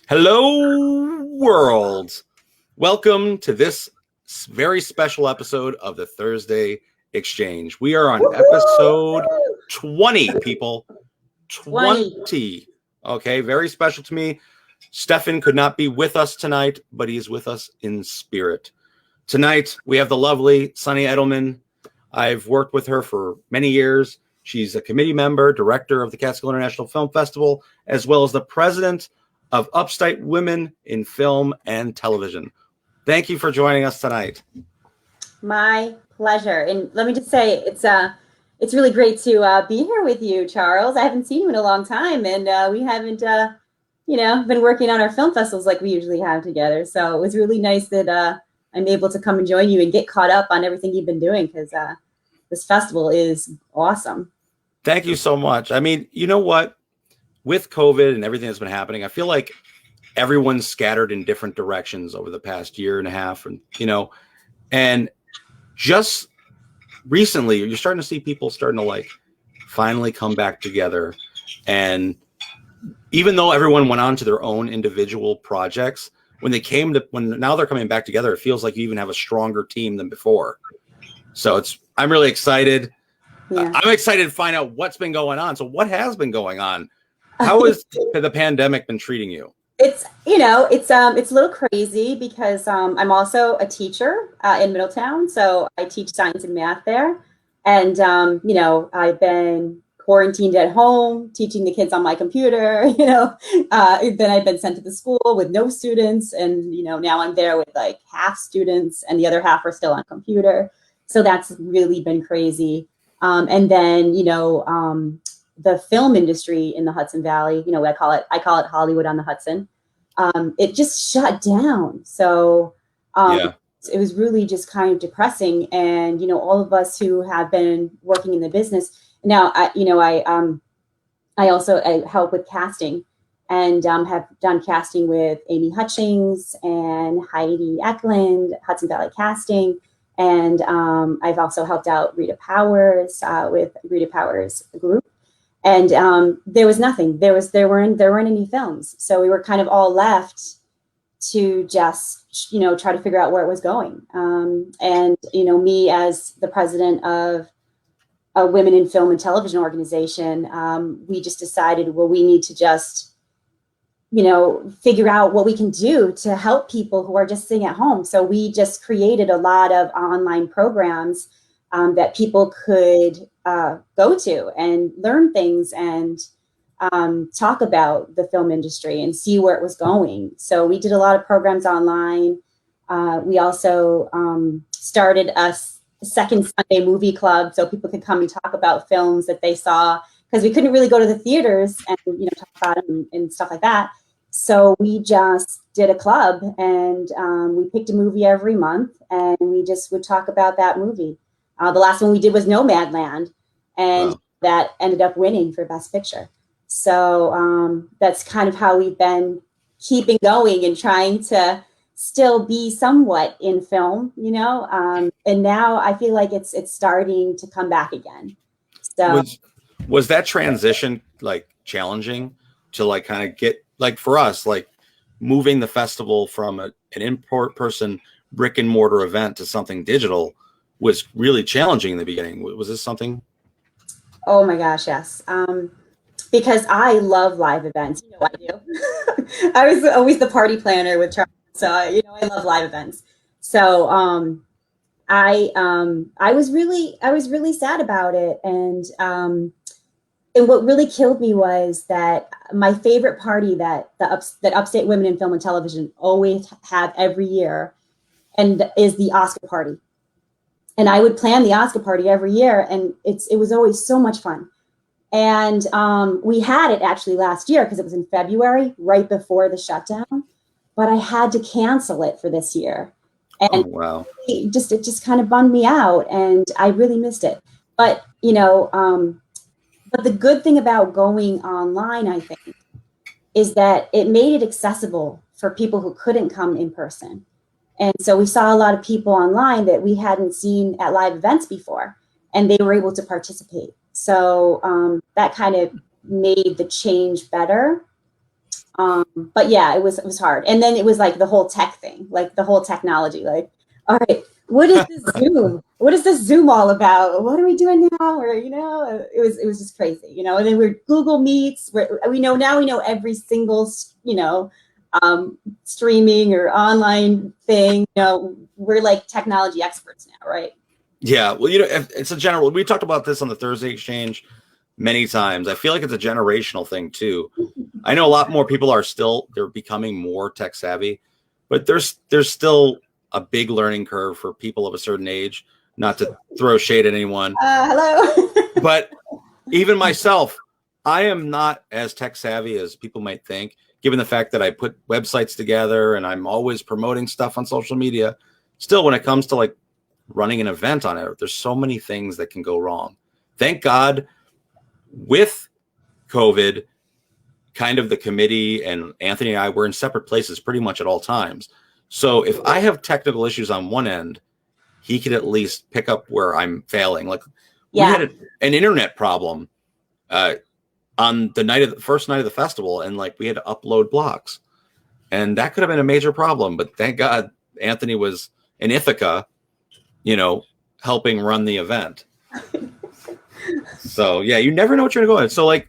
Hello, world. Welcome to this very special episode of the Thursday Exchange. We are on episode 20, people. 20. Okay, very special to me. Stefan could not be with us tonight, but he's with us in spirit. Tonight, we have the lovely Sunny Edelman. I've worked with her for many years. She's a committee member, director of the Catskill International Film Festival, as well as the president of Upstate Women in Film and Television. Thank you for joining us tonight. My pleasure. And let me just say, it's really great to be here with you, Charles. I haven't seen you in a long time, and we haven't, been working on our film festivals like we usually have together. So it was really nice that I'm able to come and join you and get caught up on everything you've been doing, because this festival is awesome. Thank you so much. I mean, you know what? With COVID and everything that's been happening, I feel like everyone's scattered in different directions over the past year and a half. And just recently, you're starting to see people starting to finally come back together. And even though everyone went on to their own individual projects, when now they're coming back together, it feels like you even have a stronger team than before. So I'm really excited. Yeah. I'm excited to find out what's been going on. So what has been going on? How has the pandemic been treating you? It's a little crazy because I'm also a teacher in Middletown. So I teach science and math there. And, I've been quarantined at home, teaching the kids on my computer, then I've been sent to the school with no students. And, now I'm there with half students and the other half are still on computer. So that's really been crazy. And then, the film industry in the Hudson Valley, I call it Hollywood on the Hudson. It just shut down. So It was really just kind of depressing. And, all of us who have been working in the business now, I also help with casting and have done casting with Amy Hutchings and Heidi Eklund, Hudson Valley Casting. And I've also helped out Rita Powers with Rita Powers Group. And there was nothing. There weren't any films. So we were kind of all left to just, try to figure out where it was going. And me as the president of a Women in Film and Television organization, we just decided, well, we need to just, figure out what we can do to help people who are just sitting at home. So we just created a lot of online programs that people could go to and learn things and talk about the film industry and see where it was going. So we did a lot of programs online. We also started a second Sunday movie club so people could come and talk about films that they saw, because we couldn't really go to the theaters and talk about them and stuff like that. So we just did a club and we picked a movie every month and we just would talk about that movie. The last one we did was Nomadland, and wow, that ended up winning for Best Picture. So that's kind of how we've been keeping going and trying to still be somewhat in film, and now I feel like it's starting to come back again. So was that transition challenging to kind of get for us, moving the festival from an in-person brick and mortar event to something digital was really challenging in the beginning? Was this something? Oh my gosh, yes. Because I love live events. I do. I was always the party planner with Charles, so I love live events. So I was really sad about it, and what really killed me was that my favorite party that Upstate Women in Film and Television always have every year, and is the Oscar party. And I would plan the Oscar party every year, and it was always so much fun. And we had it actually last year because it was in February, right before the shutdown. But I had to cancel it for this year, and wow, it just kind of bummed me out, and I really missed it. But but the good thing about going online, I think, is that it made it accessible for people who couldn't come in person. And so we saw a lot of people online that we hadn't seen at live events before, and they were able to participate. So that kind of made the change better. But yeah, it was hard. And then it was like the whole tech thing, like the whole technology, like, all right, what is this Zoom? What is this Zoom all about? What are we doing now? Or, it was just crazy, and then we're Google Meets, we know every single, streaming or online thing, we're like technology experts now, right? Yeah. Well, it's a general, we talked about this on the Thursday Exchange many times. I feel like it's a generational thing too. I know a lot more people they're becoming more tech savvy, but there's still a big learning curve for people of a certain age, not to throw shade at anyone. Hello. But even myself, I am not as tech savvy as people might think, given the fact that I put websites together and I'm always promoting stuff on social media. Still, when it comes to like running an event on it, there's so many things that can go wrong. Thank God, with COVID, kind of the committee and Anthony and I were in separate places pretty much at all times. So if I have technical issues on one end, he could at least pick up where I'm failing. Like we had an internet problem on the first night of the festival, and like we had to upload blocks, and that could have been a major problem. But thank God Anthony was in Ithaca, helping run the event. So yeah, you never know what you're going to go in. So like,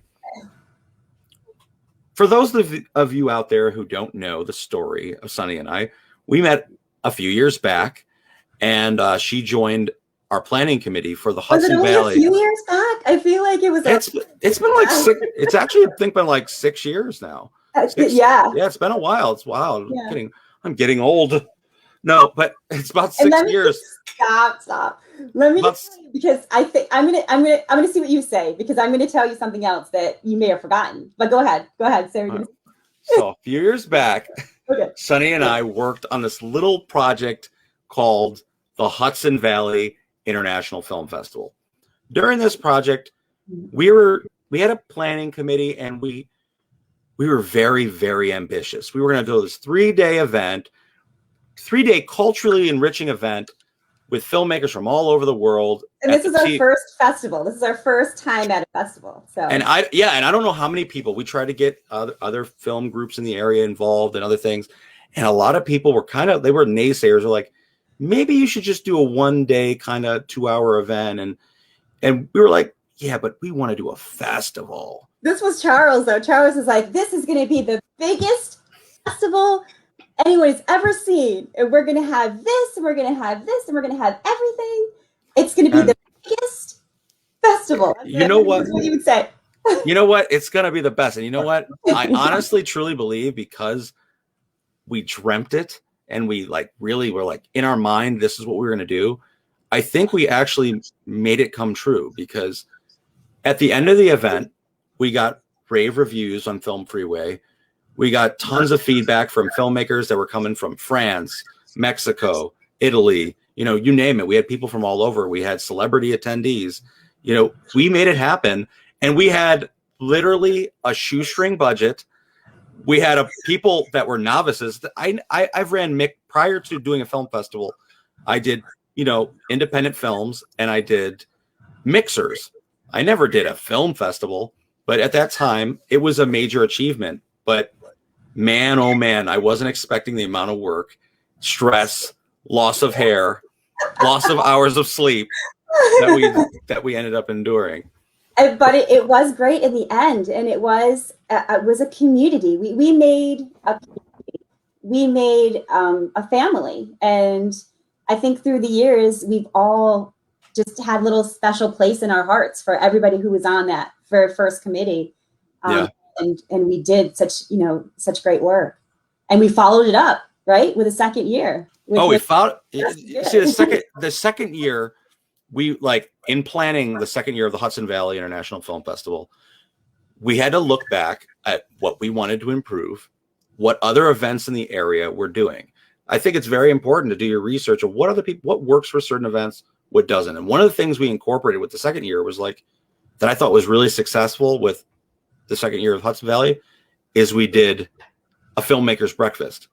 for those of you out there who don't know the story of Sunny and I, we met a few years back, and she joined our planning committee for the Hudson Valley. A few years back? I feel like it was. It's been like six. It's actually, I think, been like 6 years now. Yeah, it's been a while. It's wild. Yeah. I'm getting old. No, but it's about 6 years. Stop. Let me tell you, because I think I'm gonna see what you say, because I'm gonna tell you something else that you may have forgotten. But go ahead. Say what So a few years back, okay, Sunny and I worked on this little project called the Hudson Valley International Film Festival. During this project, we had a planning committee, and we were very, very ambitious. We were going to do this 3-day event, 3-day culturally enriching event with filmmakers from all over the world. And this is our first festival. This is our first time at a festival. So and I don't know how many people. We tried to get other film groups in the area involved and other things, and a lot of people were they were naysayers. They're like, maybe you should just do a 1-day kind of 2-hour event, and we were like, yeah, but we want to do a festival. This was Charles, though. Charles is like, this is going to be the biggest festival anyone has ever seen, and we're going to have this, and we're going to have this, and we're going to have everything. It's going to be the biggest festival. You know what? That's what you would say. You know what? It's going to be the best. And you know what? I honestly, truly believe, because we dreamt it, and we really were in our mind, this is what we're going to do. I think we actually made it come true, because at the end of the event, we got rave reviews on Film Freeway. We got tons of feedback from filmmakers that were coming from France, Mexico, Italy, you name it. We had people from all over. We had celebrity attendees. We made it happen, and we had literally a shoestring budget. We had people that were novices. I've ran prior to doing a film festival. I did, independent films, and I did mixers. I never did a film festival, but at that time it was a major achievement. But man, oh man, I wasn't expecting the amount of work, stress, loss of hair, loss of hours of sleep that we ended up enduring. But it was great in the end, and it was a community. We made a community. We made a family, and I think through the years we've all just had a little special place in our hearts for everybody who was on that first committee. And we did such great work, and we followed it up with a second year. We followed. See, the second year, we in planning the second year of the Hudson Valley International Film Festival, we had to look back at what we wanted to improve, what other events in the area were doing. I think it's very important to do your research of what works for certain events, what doesn't. And one of the things we incorporated with the second year was that I thought was really successful with the second year of Hudson Valley is we did a filmmaker's breakfast,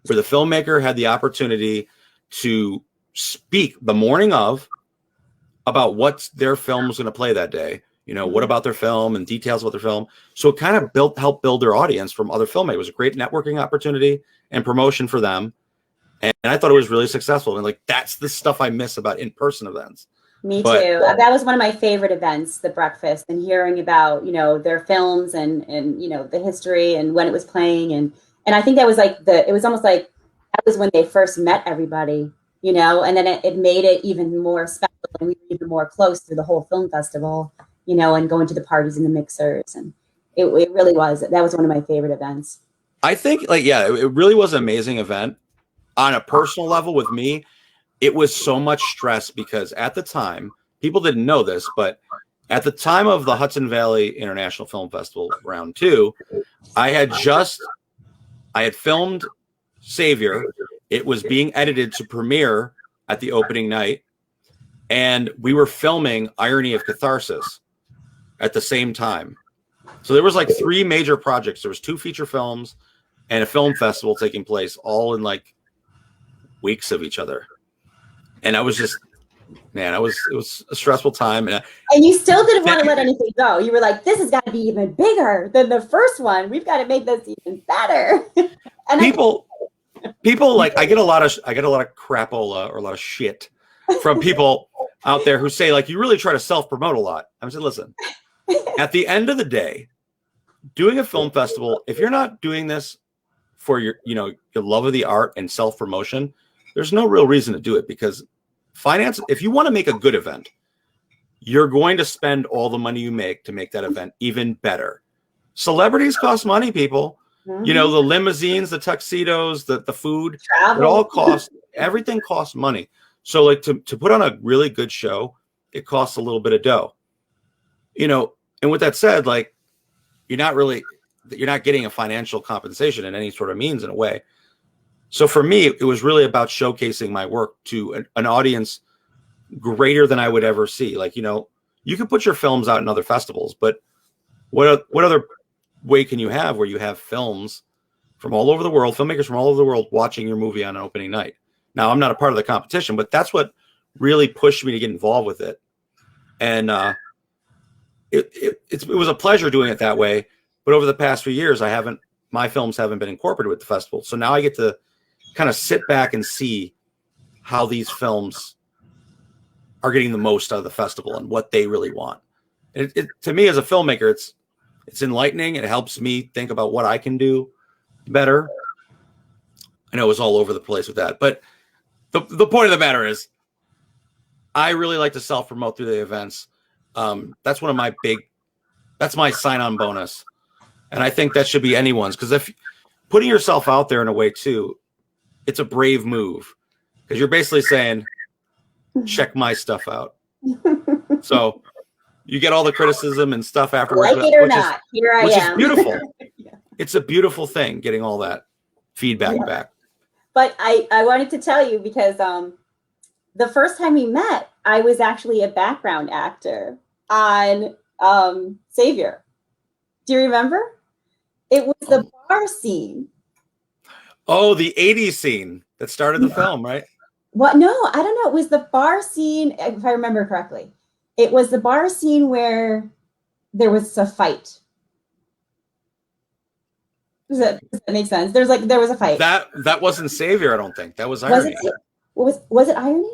where the filmmaker had the opportunity to speak the morning of about what their film was going to play that day. You know, what about their film and details about their film. So it kind of helped build their audience from other filmmakers. It was a great networking opportunity and promotion for them. And I thought it was really successful. And like, that's the stuff I miss about in-person events. Me too. That was one of my favorite events, the breakfast, and hearing about, you know, their films and you know, the history and when it was playing. And I think that was like it was almost like that was when they first met everybody, you know, and then it made it even more special, and we were even more close through the whole film festival, you know, and going to the parties and the mixers. And it really was, that was one of my favorite events. I think like, yeah, it really was an amazing event. On a personal level with me, it was so much stress because at the time, people didn't know this, but at the time of the Hudson Valley International Film Festival round 2, I had filmed Savior. It was being edited to premiere at the opening night. And we were filming Irony of Catharsis at the same time. So there was like 3 major projects. There was 2 feature films and a film festival taking place all in like weeks of each other. And I was just, man, it was a stressful time. And you still didn't want to let anything go. You were like, this has got to be even bigger than the first one. We've got to make this even better. And people like, I get a lot of crapola or a lot of shit from people out there who say like, you really try to self-promote a lot. I said, listen, at the end of the day, doing a film festival, if you're not doing this for your love of the art and self-promotion, there's no real reason to do it, because finance, if you want to make a good event, you're going to spend all the money you make to make that event even better. Celebrities cost money, people. Mm-hmm. You know, the limousines, the tuxedos, the food, travel. It all costs, everything costs money. So like to put on a really good show, it costs a little bit of dough. You know, and with that said, like, you're not getting a financial compensation in any sort of means in a way. So for me, it was really about showcasing my work to an audience greater than I would ever see. Like, you know, you can put your films out in other festivals, but what other way can you have where you have films from all over the world, filmmakers from all over the world watching your movie on an opening night? Now, I'm not a part of the competition, but that's what really pushed me to get involved with it. And it was a pleasure doing it that way. But over the past few years, my films haven't been incorporated with the festival. So now I get to kind of sit back and see how these films are getting the most out of the festival and what they really want. And to me as a filmmaker, it's enlightening. It helps me think about what I can do better. I know it was all over the place with that, but the point of the matter is I really like to self-promote through the events. That's my sign-on bonus. And I think that should be anyone's, because if putting yourself out there in a way too, it's a brave move, because you're basically saying, check my stuff out. So you get all the criticism and stuff afterwards. Like it or not, here I am. Which is beautiful. Yeah. It's a beautiful thing getting all that feedback back. But I wanted to tell you, because the first time we met, I was actually a background actor on Savior. Do you remember? It was the bar scene. Oh, the 80s scene that started the film, right? What? No, I don't know. It was the bar scene, if I remember correctly. It was the bar scene where there was a fight. Does that make sense? There was a fight. That wasn't Savior, I don't think. That was Irony. Was it Irony?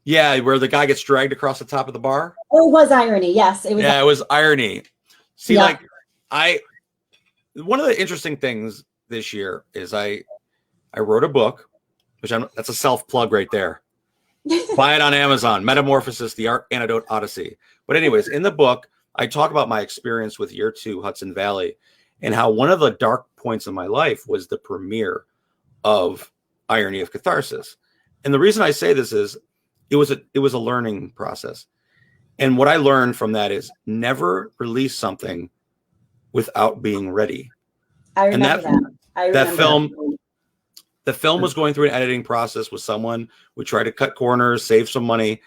Yeah, where the guy gets dragged across the top of the bar. Oh, it was Irony. Yes, it was. Yeah, it was Irony. See, yeah. Like one of the interesting things this year is I wrote a book, that's a self-plug right there. Buy it on Amazon, Metamorphosis, the Art Antidote Odyssey. But anyways, in the book, I talk about my experience with year 2 Hudson Valley and how one of the dark points of my life was the premiere of Irony of Catharsis. And the reason I say this is it was a learning process. And what I learned from that is never release something without being ready. I remember that. The film was going through an editing process with someone. We tried to cut corners, save some money,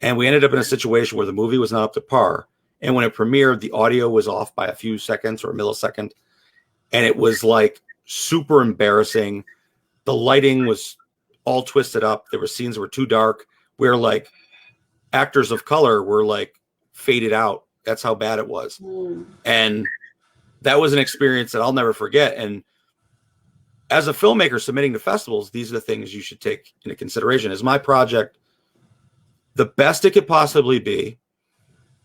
and we ended up in a situation where the movie was not up to par. And when it premiered, the audio was off by a few seconds or a millisecond, and it was like super embarrassing. The lighting was all twisted up. There were scenes that were too dark, where like actors of color were like faded out That's how bad it was. And that was an experience that I'll never forget. And as a filmmaker submitting to festivals, these are the things you should take into consideration. Is my project the best it could possibly be?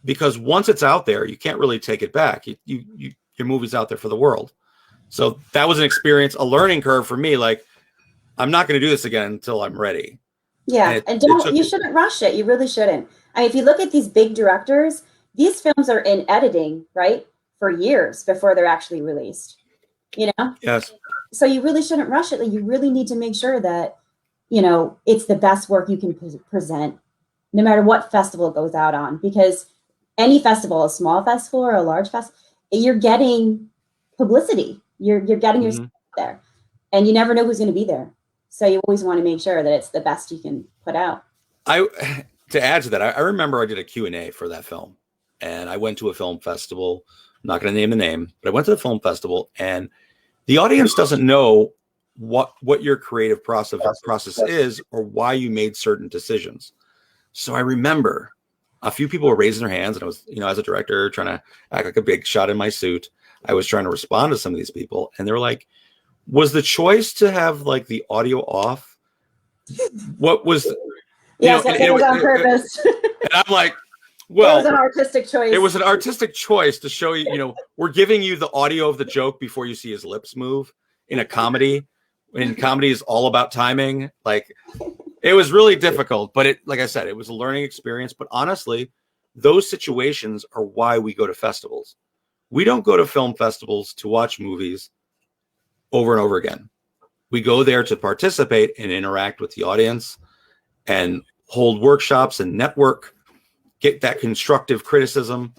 Because once it's out there, you can't really take it back. Your movie's out there for the world. So that was an experience, a learning curve for me. Like, I'm not going to do this again until I'm ready. Yeah, and you shouldn't rush it. You really shouldn't. I mean, if you look at these big directors, these films are in editing, right, for years before they're actually released. You know? Yes. So you really shouldn't rush it. Like, you really need to make sure that, you know, it's the best work you can present, no matter what festival it goes out on. Because any festival, a small festival or a large festival, you're getting publicity. You're getting yourself there, and you never know who's going to be there. So you always want to make sure that it's the best you can put out. To add to that, I remember I did a Q&A for that film, and I went to a film festival. I'm not going to name the name, but I went to the film festival, and the audience doesn't know what your creative process is or why you made certain decisions. So I remember a few people were raising their hands, and I was, you know, as a director trying to act like a big shot in my suit. I was trying to respond to some of these people, and they were like, was the choice to have like the audio off? What was, yes, it was on purpose. And I'm like, well, it was an artistic choice. It was an artistic choice to show you, you know, we're giving you the audio of the joke before you see his lips move in a comedy. And comedy is all about timing. Like, it was really difficult, but it, like I said, it was a learning experience. But honestly, those situations are why we go to festivals. We don't go to film festivals to watch movies over and over again. We go there to participate and interact with the audience and hold workshops and network, get that constructive criticism.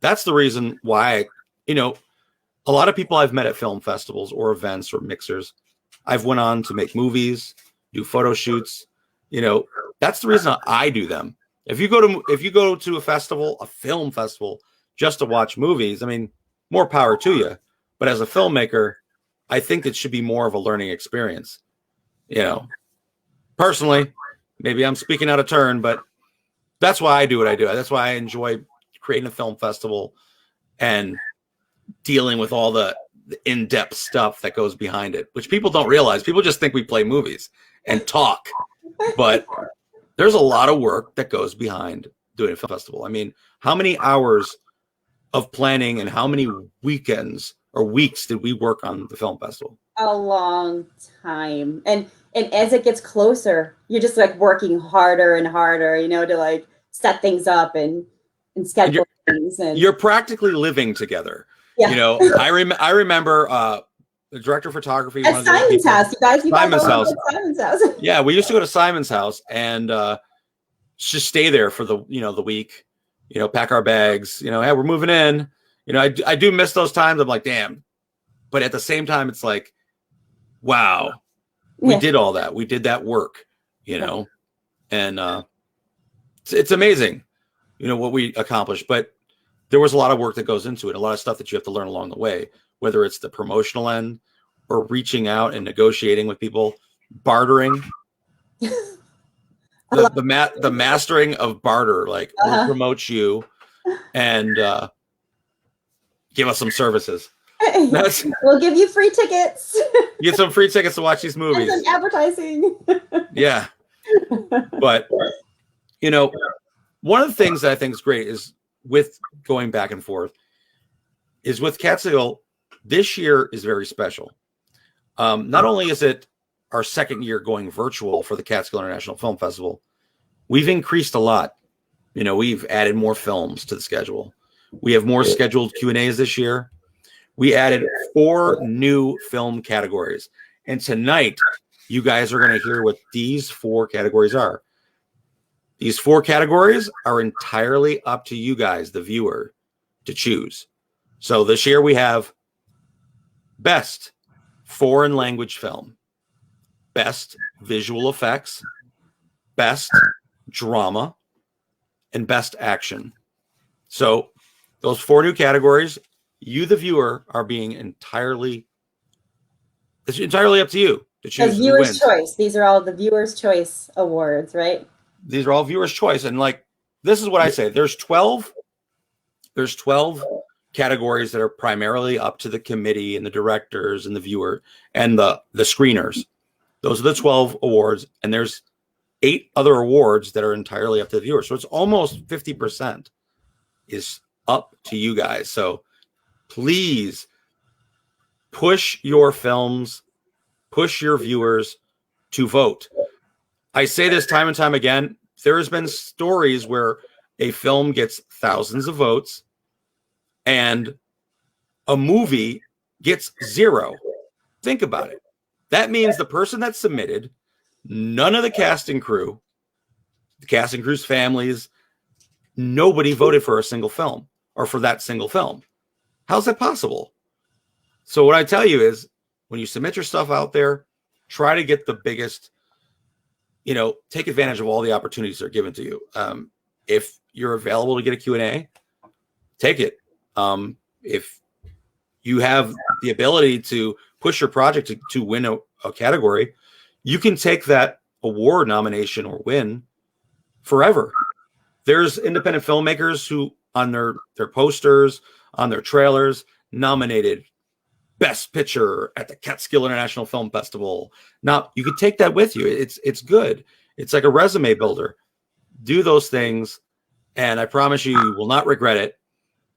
That's the reason why, you know, a lot of people I've met at film festivals or events or mixers, I've went on to make movies, do photo shoots. You know, that's the reason I do them. If you go to a festival, a film festival, just to watch movies, I mean, more power to you. But as a filmmaker, I think it should be more of a learning experience. You know, personally, maybe I'm speaking out of turn, but that's why I do what I do. That's why I enjoy creating a film festival and dealing with all the in-depth stuff that goes behind it, which people don't realize. People just think we play movies and talk, but there's a lot of work that goes behind doing a film festival. I mean, how many hours of planning and how many weekends or weeks did we work on the film festival? A long time. And as it gets closer, you're just like working harder and harder, you know, to like set things up and schedule things. And you're practically living together. Yeah. You know, I remember the director of photography at Simon's house. You guys Simon's house. Simon's house. Yeah, we used to go to Simon's house and just stay there for the week. You know, pack our bags. You know, hey, we're moving in. You know, I do miss those times. I'm like, damn. But at the same time, it's like, wow, we did all that. We did that work. You know, and it's amazing. You know what we accomplished, but there was a lot of work that goes into it, a lot of stuff that you have to learn along the way, whether it's the promotional end or reaching out and negotiating with people, bartering, the mastering of barter, like we'll promote you and give us some services. We'll give you free tickets. Get some free tickets to watch these movies. And some advertising. Yeah. But, you know, one of the things that I think is great is with going back and forth is with Catskill, this year is very special. Not only is it our second year going virtual for the Catskill International Film Festival, we've increased a lot. You know, we've added more films to the schedule. We have more scheduled Q&As this year. We added 4 new film categories. And tonight, you guys are going to hear what these 4 categories are. These 4 categories are entirely up to you guys, the viewer, to choose. So this year we have Best Foreign Language Film, Best Visual Effects, Best Drama, and Best Action. So those 4 new categories, you, the viewer, are being entirely up to you to choose. The viewer's choice. These are all the viewer's choice awards, right? These are all viewers' choice. And like, this is what I say. There's 12 there's 12 categories that are primarily up to the committee and the directors and the viewer and the screeners. Those are the 12 awards, and there's 8 other awards that are entirely up to the viewer. So it's almost 50% is up to you guys. So please push your films, push your viewers to vote. I say this time and time again. There has been stories where a film gets thousands of votes and a movie gets 0. Think about it. That means the person that submitted, none of the casting crew's families, nobody voted for a single film or for that single film. How's that possible? So what I tell you is, when you submit your stuff out there, try to get the biggest, take advantage of all the opportunities that are given to you. If you're available to get a Q&A, take it. If you have the ability to push your project to win a category, you can take that award nomination or win forever. There's independent filmmakers who on their posters, on their trailers, nominated Best Picture at the Catskill International Film Festival. Now, you could take that with you. It's good. It's like a resume builder. Do those things, and I promise you will not regret it.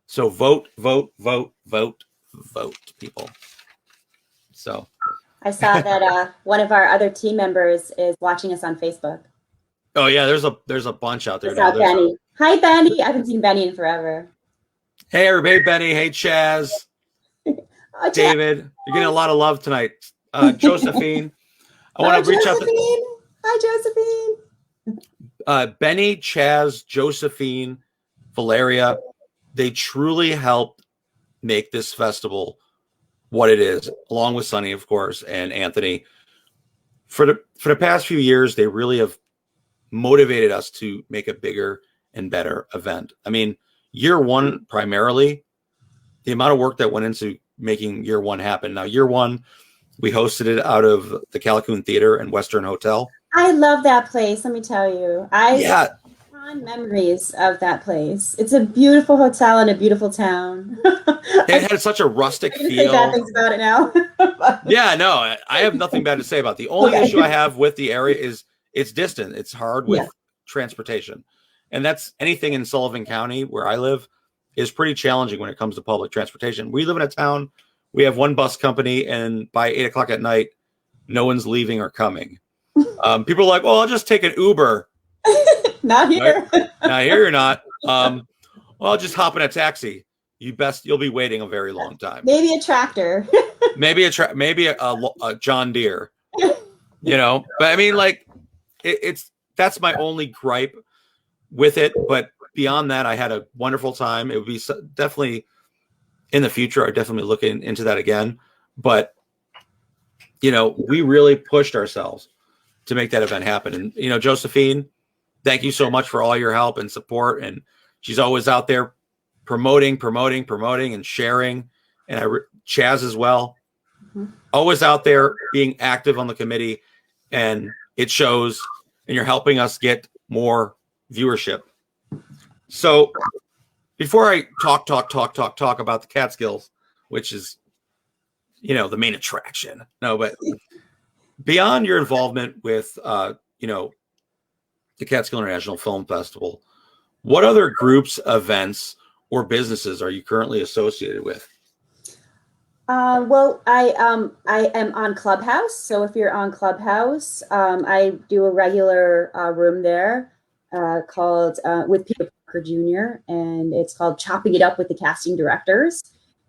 So vote, people. So I saw that one of our other team members is watching us on Facebook. Oh yeah, there's a bunch out there now. Benny. Hi Benny. I haven't seen Benny in forever. Hey everybody, hey Benny, hey Chaz. David, you're getting a lot of love tonight. Josephine, I want to reach out to. Hi, Josephine. Benny, Chaz, Josephine, Valeria, they truly helped make this festival what it is, along with Sonny, of course, and Anthony. For the past few years, they really have motivated us to make a bigger and better event. I mean, year one, primarily, the amount of work that went into making year one happen. Now, year one, we hosted it out of the Callicoon Theater and Western Hotel. I love that place. Let me tell you, fond memories of that place. It's a beautiful hotel in a beautiful town. It had such a rustic feel. Say bad things about it now. Yeah, no, I have nothing bad to say about it. The only issue I have with the area is it's distant. It's hard with transportation, and that's anything in Sullivan County where I live is pretty challenging when it comes to public transportation. We live in a town, we have one bus company, and by 8:00 at night, no one's leaving or coming. People are like, well, I'll just take an Uber. Not here. Right? Not here, you're not. Well, I'll just hop in a taxi. You'll be waiting a very long time. Maybe a tractor. maybe a John Deere. But I mean, like, that's my only gripe with it. But beyond that, I had a wonderful time. It would be definitely in the future. I'd definitely look into that again. But, we really pushed ourselves to make that event happen. And, Josephine, thank you so much for all your help and support. And she's always out there promoting and sharing. And Chaz as well. Mm-hmm. Always out there being active on the committee. And it shows, and you're helping us get more viewership. So before I talk about the Catskills, which is, the main attraction. No, but beyond your involvement with, the Catskill International Film Festival, what other groups, events, or businesses are you currently associated with? Well, I am on Clubhouse. So if you're on Clubhouse, I do a regular room there called with Peter Parker Jr. and it's called Chopping It Up with the Casting Directors.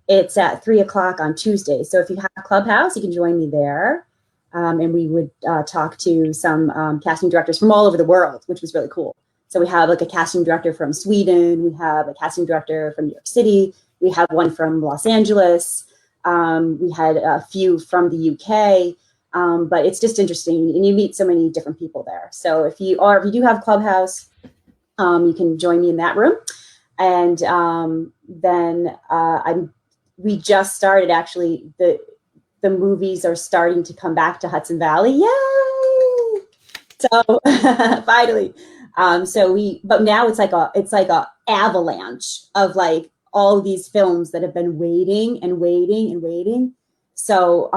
It's at 3:00 on Tuesday. So if you have Clubhouse, you can join me there. And we would talk to some casting directors from all over the world, which was really cool. So we have like a casting director from Sweden. We have a casting director from New York City. We have one from Los Angeles. We had a few from the UK. But it's just interesting, and you meet so many different people there. So if you do have Clubhouse, you can join me in that room. And then we just started, actually, the movies are starting to come back to Hudson Valley. Yay! So finally. But now it's like a avalanche of like all these films that have been waiting and waiting and waiting. So,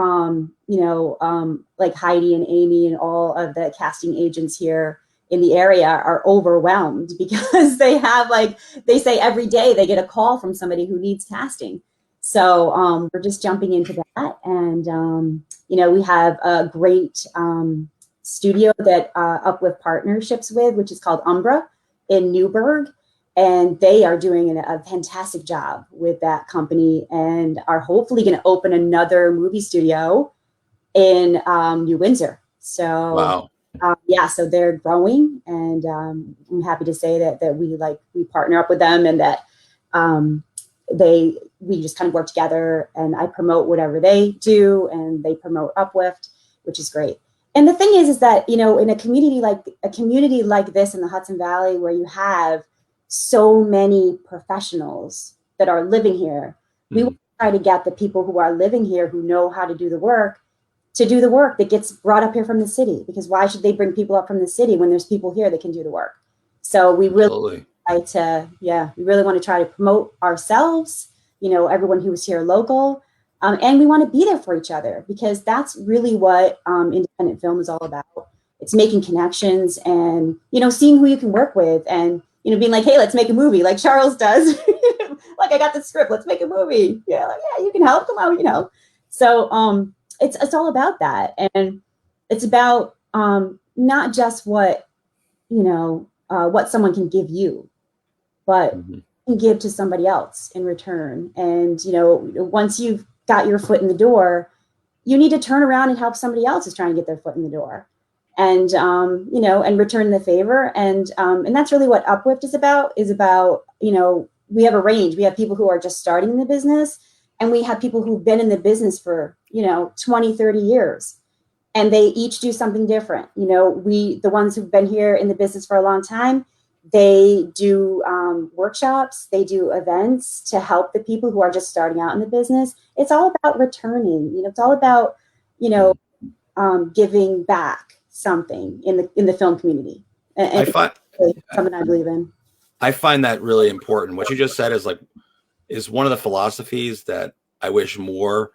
like Heidi and Amy and all of the casting agents here in the area are overwhelmed because they have, like, they say every day they get a call from somebody who needs casting. So we're just jumping into that. And, we have a great studio that Uplift partnerships with, which is called Umbra in Newburgh. And they are doing a fantastic job with that company and are hopefully going to open another movie studio in New Windsor. So, wow. So they're growing, and I'm happy to say that we partner up with them, and that we just kind of work together, and I promote whatever they do, and they promote Uplift, which is great. And the thing is that, in a community like this in the Hudson Valley, where you have so many professionals that are living here, we will try to get the people who are living here, who know how to do the work that gets brought up here from the city, because why should they bring people up from the city when there's people here that can do the work? So we really want to try to promote ourselves, everyone who is here local, and we want to be there for each other, because that's really what independent film is all about. It's making connections and, seeing who you can work with, and being like, hey, let's make a movie, like Charles does. Like, I got the script, let's make a movie. Yeah, like, yeah, you can help, come out, So it's all about that. And it's about not just what someone can give you, but can give to somebody else in return. And, once you've got your foot in the door, you need to turn around and help somebody else who's trying to get their foot in the door. And, and return the favor. And that's really what Uplift is about, we have a range. We have people who are just starting in the business, and we have people who've been in the business for, 20, 30 years, and they each do something different. The ones who've been here in the business for a long time, they do workshops, they do events to help the people who are just starting out in the business. It's all about returning, it's all about, giving back something in the film community. And I find something I believe in. I find that really important. What you just said is one of the philosophies that I wish more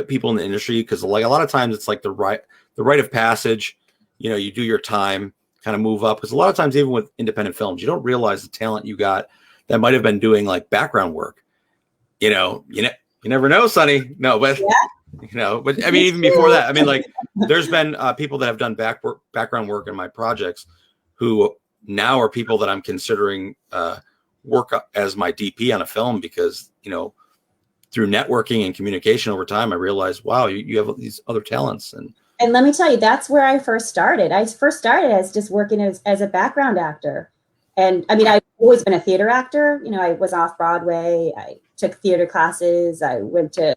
people in the industry, because like a lot of times it's like the rite of passage. You do your time, kind of move up, because a lot of times, even with independent films, you don't realize the talent you got that might have been doing like background work. You never know, Sonny. No, but but I mean, even before that, I mean, like, there's been people that have done background work in my projects who now are people that I'm considering work as my DP on a film, because, through networking and communication over time, I realized, wow, you have these other talents. And let me tell you, that's where I first started. I first started as just working as a background actor. And I mean, I've always been a theater actor. I was off Broadway. I took theater classes. I went to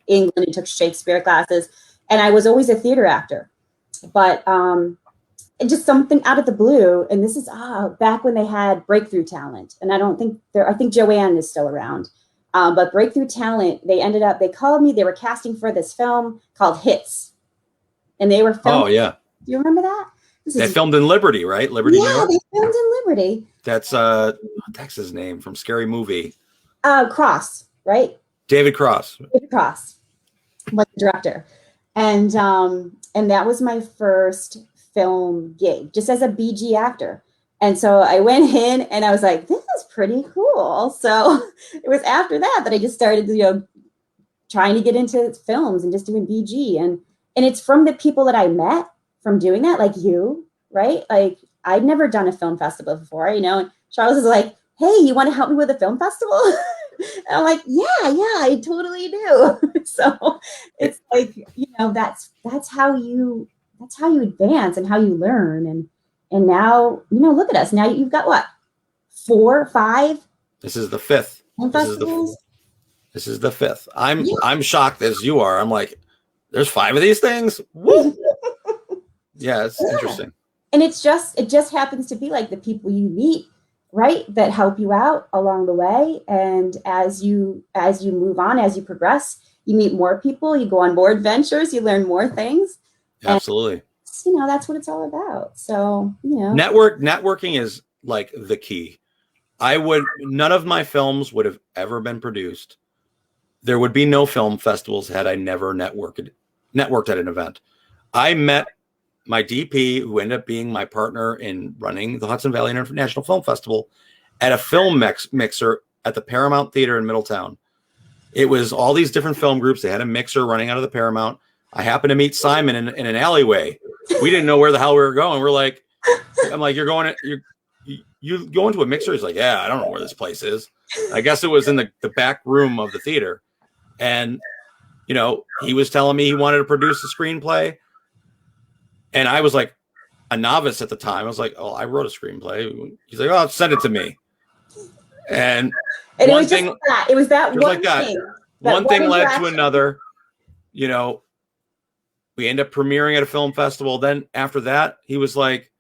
England and took Shakespeare classes. And I was always a theater actor. But just something out of the blue. And this is back when they had Breakthrough Talent. And I think Joanne is still around. But Breakthrough Talent, they called me, they were casting for this film called Hits. And they were filmed. Oh, yeah. Do you remember that? They filmed in Liberty, right? Liberty, New York? They filmed in Liberty. That's his name from Scary Movie. Cross, right? David Cross. David Cross was the director. And that was my first film gig, just as a BG actor. And so I went in and I was like, this is pretty cool. So it was after that I just started, trying to get into films and just doing BG. And it's from the people that I met from doing that, like you, right? Like, I'd never done a film festival before, and Charles is like, hey, you want to help me with a film festival? And I'm like, yeah, I totally do. So it's like, that's how you advance and how you learn. And now, look at us. Now you've got what? 4, 5? This is the 5th. This is the 5th. I'm shocked as you are. I'm like, there's 5 of these things? Woo! Yeah, it's interesting. And it just happens to be like the people you meet, right, that help you out along the way. And as you move on, as you progress, you meet more people, you go on more adventures, you learn more things. Absolutely. And, that's what it's all about. So, networking is like the key. none of my films would have ever been produced. There would be no film festivals had I never networked at an event. I met my DP, who ended up being my partner in running the Hudson Valley International Film Festival, at a film mixer at the Paramount Theater in Middletown. It was all these different film groups. They had a mixer running out of the Paramount. I happened to meet Simon in an alleyway. We didn't know where the hell we were going. I'm like, you go into a mixer? He's like, yeah, I don't know where this place is. I guess it was in the back room of the theater. And, he was telling me he wanted to produce a screenplay. And I was like a novice at the time. I was like, oh, I wrote a screenplay. He's like, oh, send it to me. And it was just that. It was that one thing. One thing led to another. We end up premiering at a film festival. Then after that, he was like,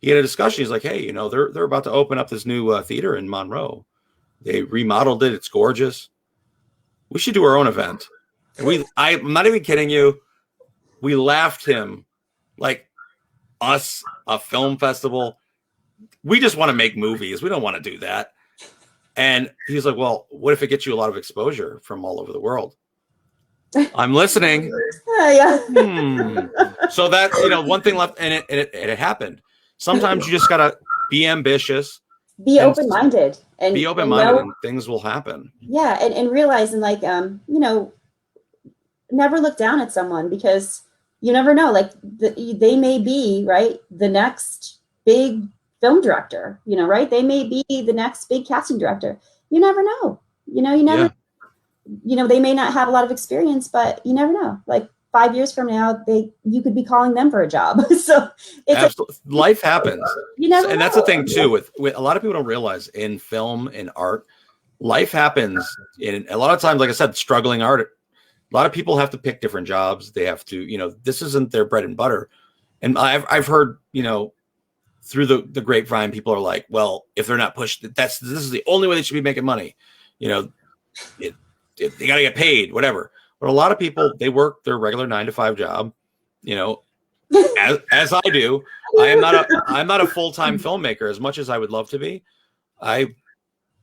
he had a discussion. He's like, hey, they're about to open up this new theater in Monroe. They remodeled it. It's gorgeous. We should do our own event. And I'm not even kidding you. We laughed him, like, us, a film festival. We just want to make movies. We don't want to do that. And he's like, well, what if it gets you a lot of exposure from all over the world? I'm listening. Yeah. So that, one thing left, and it happened. Sometimes you just got to be ambitious. Be open-minded. And things will happen. Yeah, and realizing, like, never look down at someone, because you never know. Like, they may be, right, the next big film director, right? They may be the next big casting director. You never know. You never, they may not have a lot of experience, but you never know. Like, 5 years from now, you could be calling them for a job. So it's life happens. You never know. And that's the thing too, with a lot of people don't realize in film and art, life happens. In a lot of times, like I said, struggling art, a lot of people have to pick different jobs. They have to, this isn't their bread and butter. And I've heard, through the grapevine, people are like, well, if they're not pushed, this is the only way they should be making money. They got to get paid, whatever. But a lot of people, they work their regular 9-to-5 job, as I do. I'm not a full-time filmmaker as much as I would love to be. I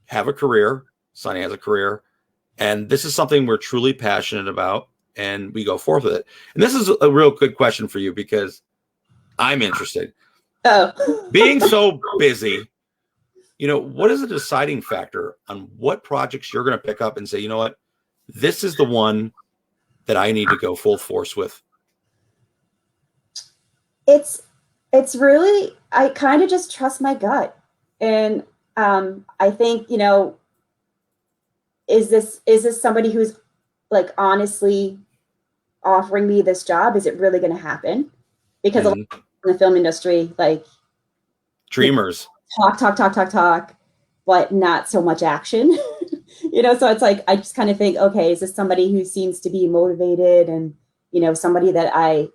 have a career. Sonny has a career. And this is something we're truly passionate about, and we go forth with it. And this is a real good question for you, because I'm interested. Oh. Being so busy, what is the deciding factor on what projects you're going to pick up and say, you know what, this is the one that I need to go full force with? It's really, I kind of just trust my gut. And I think, is this somebody who's, like, honestly offering me this job? Is it really going to happen? Because a lot of people in the film industry, like, dreamers, talk, but not so much action. So it's like, I just kind of think, okay, is this somebody who seems to be motivated and, somebody that I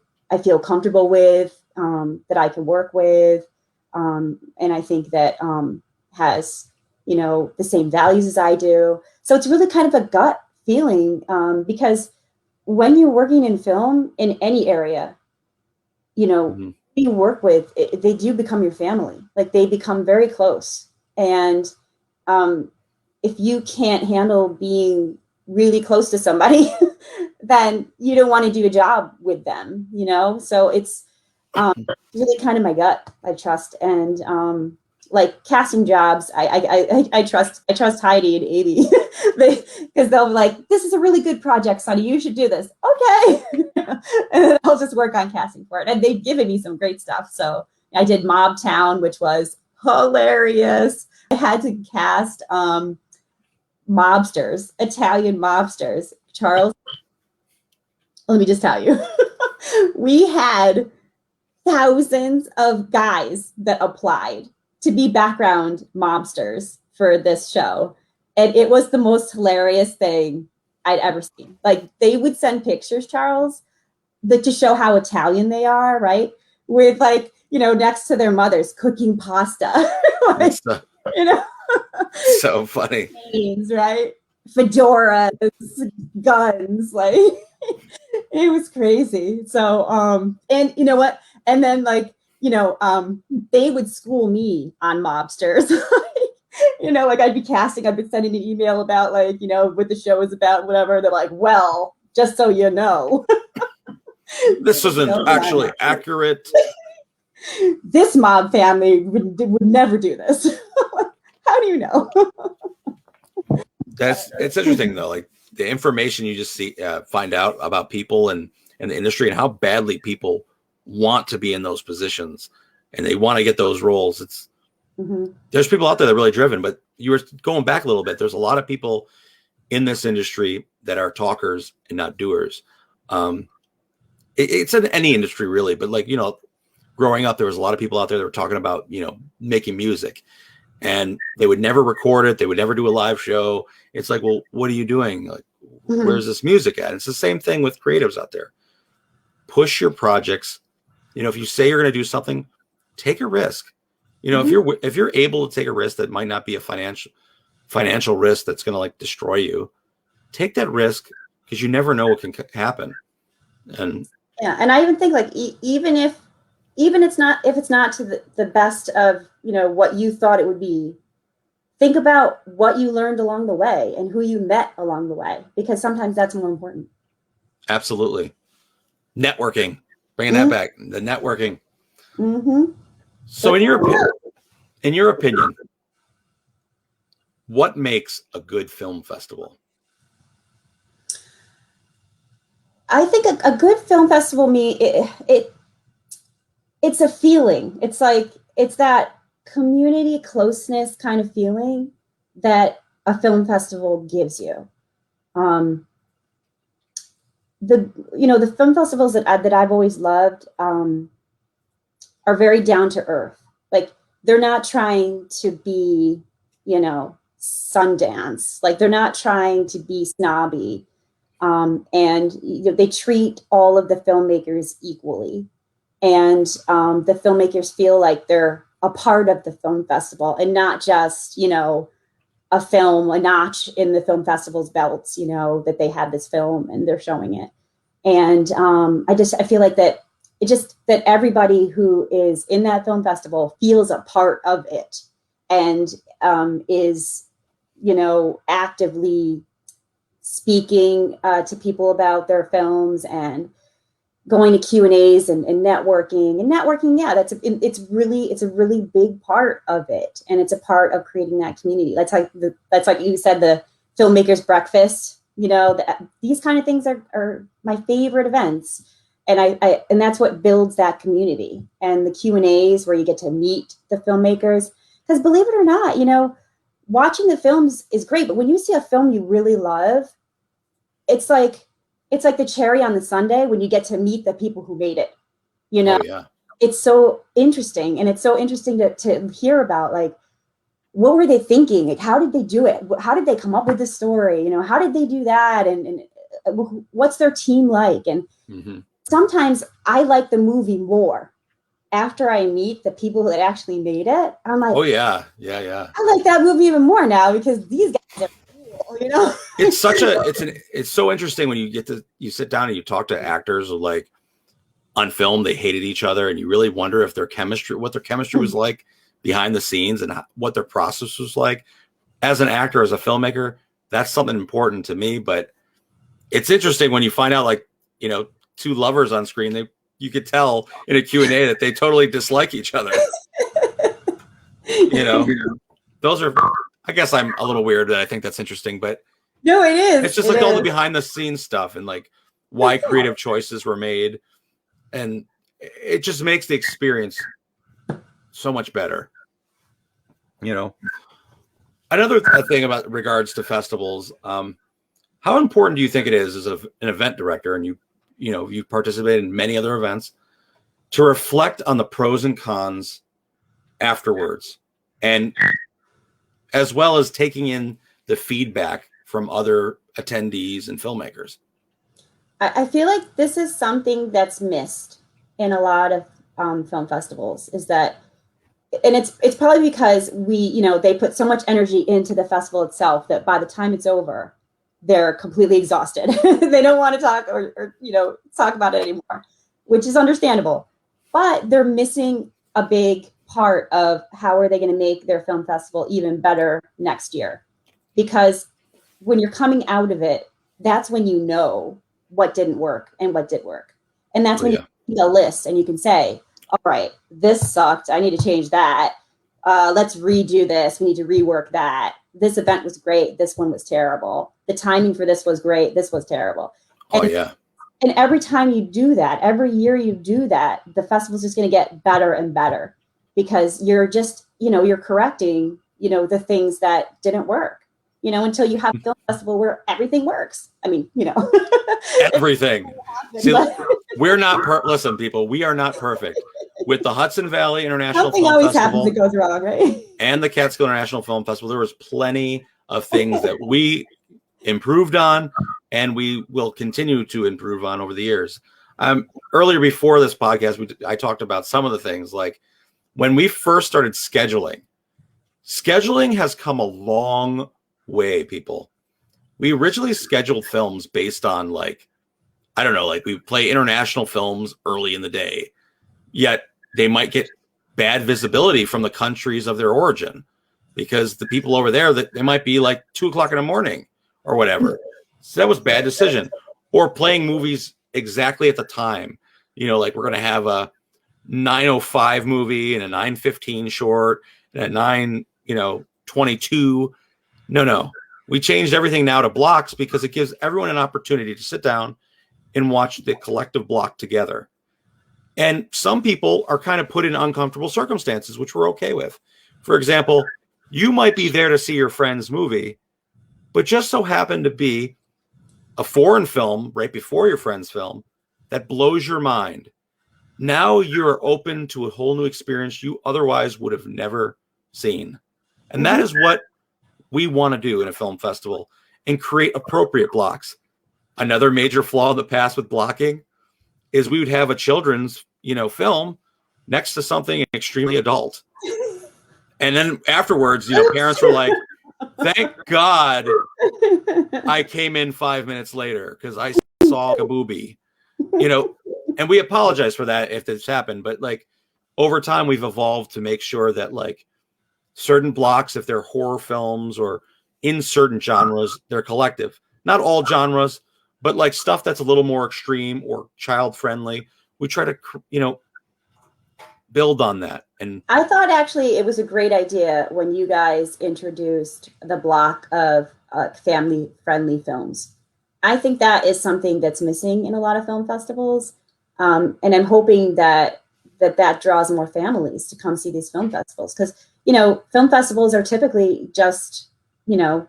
feel comfortable with, that I can work with. And I think that has, the same values as I do. So it's really kind of a gut feeling, because when you're working in film in any area, you work with, they do become your family. Like, they become very close. And if you can't handle being really close to somebody, then you don't want to do a job with them, So it's really kind of my gut, I trust. And like, casting jobs, I trust Heidi and Amy, because they'll be like, this is a really good project, Sonny, you should do this. Okay. And then I'll just work on casting for it. And they've given me some great stuff. So I did Mob Town, which was hilarious. I had to cast mobsters, Italian mobsters. Charles, let me just tell you, we had thousands of guys that applied to be background mobsters for this show. And it was the most hilarious thing I'd ever seen. Like, they would send pictures, Charles, to show how Italian they are, right? With, like, next to their mothers cooking pasta. Like, so funny. Names, right? Fedoras, guns, like, it was crazy. So, and you know what? And then, like, they would school me on mobsters. You know, like I'd be casting, I'd be sending an email about like, you know, what the show is about, whatever. They're like, well, just so you know. This isn't actually accurate. This mob family would never do this. How do you know? It's interesting though, like the information you just find out about people and the industry and how badly people want to be in those positions and they want to get those roles. It's there's people out there that are really driven, but you were going back a little bit. There's a lot of people in this industry that are talkers and not doers. It's in any industry really, but like, you know, growing up, there was a lot of people out there that were talking about, you know, making music and they would never record it. They would never do a live show. It's like, well, what are you doing? Like, where's this music at? It's the same thing with creatives out there. Push your projects. You know, if you say you're going to do something, take a risk. You know, if you're able to take a risk that might not be a financial risk that's going to like destroy you, take that risk because you never know what can happen. And yeah, and I even think like even if it's not to the best of, you know, what you thought it would be, think about what you learned along the way and who you met along the way, because sometimes that's more important. Absolutely. Networking, bringing that back, the networking. So in your opinion, what makes a good film festival? I think a good film festival, it's a feeling. It's like, it's that community closeness kind of feeling that a film festival gives you. The film festivals that I've always loved are very down to earth. Like they're not trying to be, you know, Sundance. Like they're not trying to be snobby. And you know, they treat all of the filmmakers equally. And the filmmakers feel like they're a part of the film festival and not just, you know, a notch in the film festival's belts, you know, that they have this film and they're showing it. And I feel like that that everybody who is in that film festival feels a part of it and is, you know, actively speaking to people about their films and going to Q&As and networking. Yeah, it's a really big part of it, and it's a part of creating that community. That's like you said, the filmmakers breakfast. You know, these kind of things are my favorite events, and and that's what builds that community. And the Q&As where you get to meet the filmmakers, because believe it or not, you know, watching the films is great, but when you see a film you really love, it's like the cherry on the sundae when you get to meet the people who made it. You know, It's so interesting, and it's so interesting to hear about, like, what were they thinking? Like, how did they do it? How did they come up with this story? You know, how did they do that? And what's their team like? And sometimes I like the movie more after I meet the people that actually made it. I'm like, oh yeah. I like that movie even more now because these guys are cool, you know? It's so interesting when you sit down and you talk to actors who, like, on film they hated each other, and you really wonder if what their chemistry was like behind the scenes and what their process was like. As an actor, as a filmmaker, that's something important to me. But it's interesting when you find out, like, you know, two lovers on screen, you could tell in a Q&A that they totally dislike each other. You know, those are, I guess I'm a little weird that I think that's interesting, but no, it is. It's just like all the behind the scenes stuff and like why creative choices were made. And it just makes the experience so much better. You know, another thing about regards to festivals, how important do you think it is as an event director, and you've participated in many other events, to reflect on the pros and cons afterwards, and as well as taking in the feedback from other attendees and filmmakers? I feel like this is something that's missed in a lot of film festivals, is that, and it's probably because they put so much energy into the festival itself that by the time it's over, they're completely exhausted. They don't want to talk or talk about it anymore, which is understandable. But they're missing a big part of how are they going to make their film festival even better next year. Because when you're coming out of it, that's when you know what didn't work and what did work. And that's when you see a list and you can say, all right, this sucked. I need to change that. Let's redo this. We need to rework that. This event was great. This one was terrible. The timing for this was great. This was terrible. And every time you do that, every year you do that, the festival's just going to get better and better because you're just, you're correcting, the things that didn't work, until you have a film festival where everything works. I mean, everything. See, we're not, listen, people, we are not perfect. With the Hudson Valley International Film always Festival happens, it goes wrong, right? And the Catskill International Film Festival, there was plenty of things that we improved on and we will continue to improve on over the years. Earlier before this podcast, I talked about some of the things like when we first started scheduling has come a long way, people. We originally scheduled films based on we play international films early in the day, yet they might get bad visibility from the countries of their origin because the people over there, that they might be like 2:00 in the morning or whatever. So that was a bad decision. Or playing movies exactly at the time, like we're going to have a 9:05 movie and a 9:15 short and a 9:22. No. We changed everything now to blocks because it gives everyone an opportunity to sit down and watch the collective block together. And some people are kind of put in uncomfortable circumstances, which we're okay with. For example, you might be there to see your friend's movie, but just so happen to be a foreign film right before your friend's film that blows your mind. Now you're open to a whole new experience you otherwise would have never seen. And that is what we want to do in a film festival and create appropriate blocks. Another major flaw in the past with blocking is we would have a children's, film next to something extremely adult. And then afterwards, parents were like, thank God I came in 5 minutes later because I saw a boobie, and we apologize for that if this happened. But over time, we've evolved to make sure that certain blocks, if they're horror films or in certain genres, they're collective. Not all genres, but stuff that's a little more extreme or child friendly. We try to, build on that. And I thought actually it was a great idea when you guys introduced the block of family friendly films. I think that is something that's missing in a lot of film festivals. And I'm hoping that draws more families to come see these film festivals. Because, film festivals are typically just, 20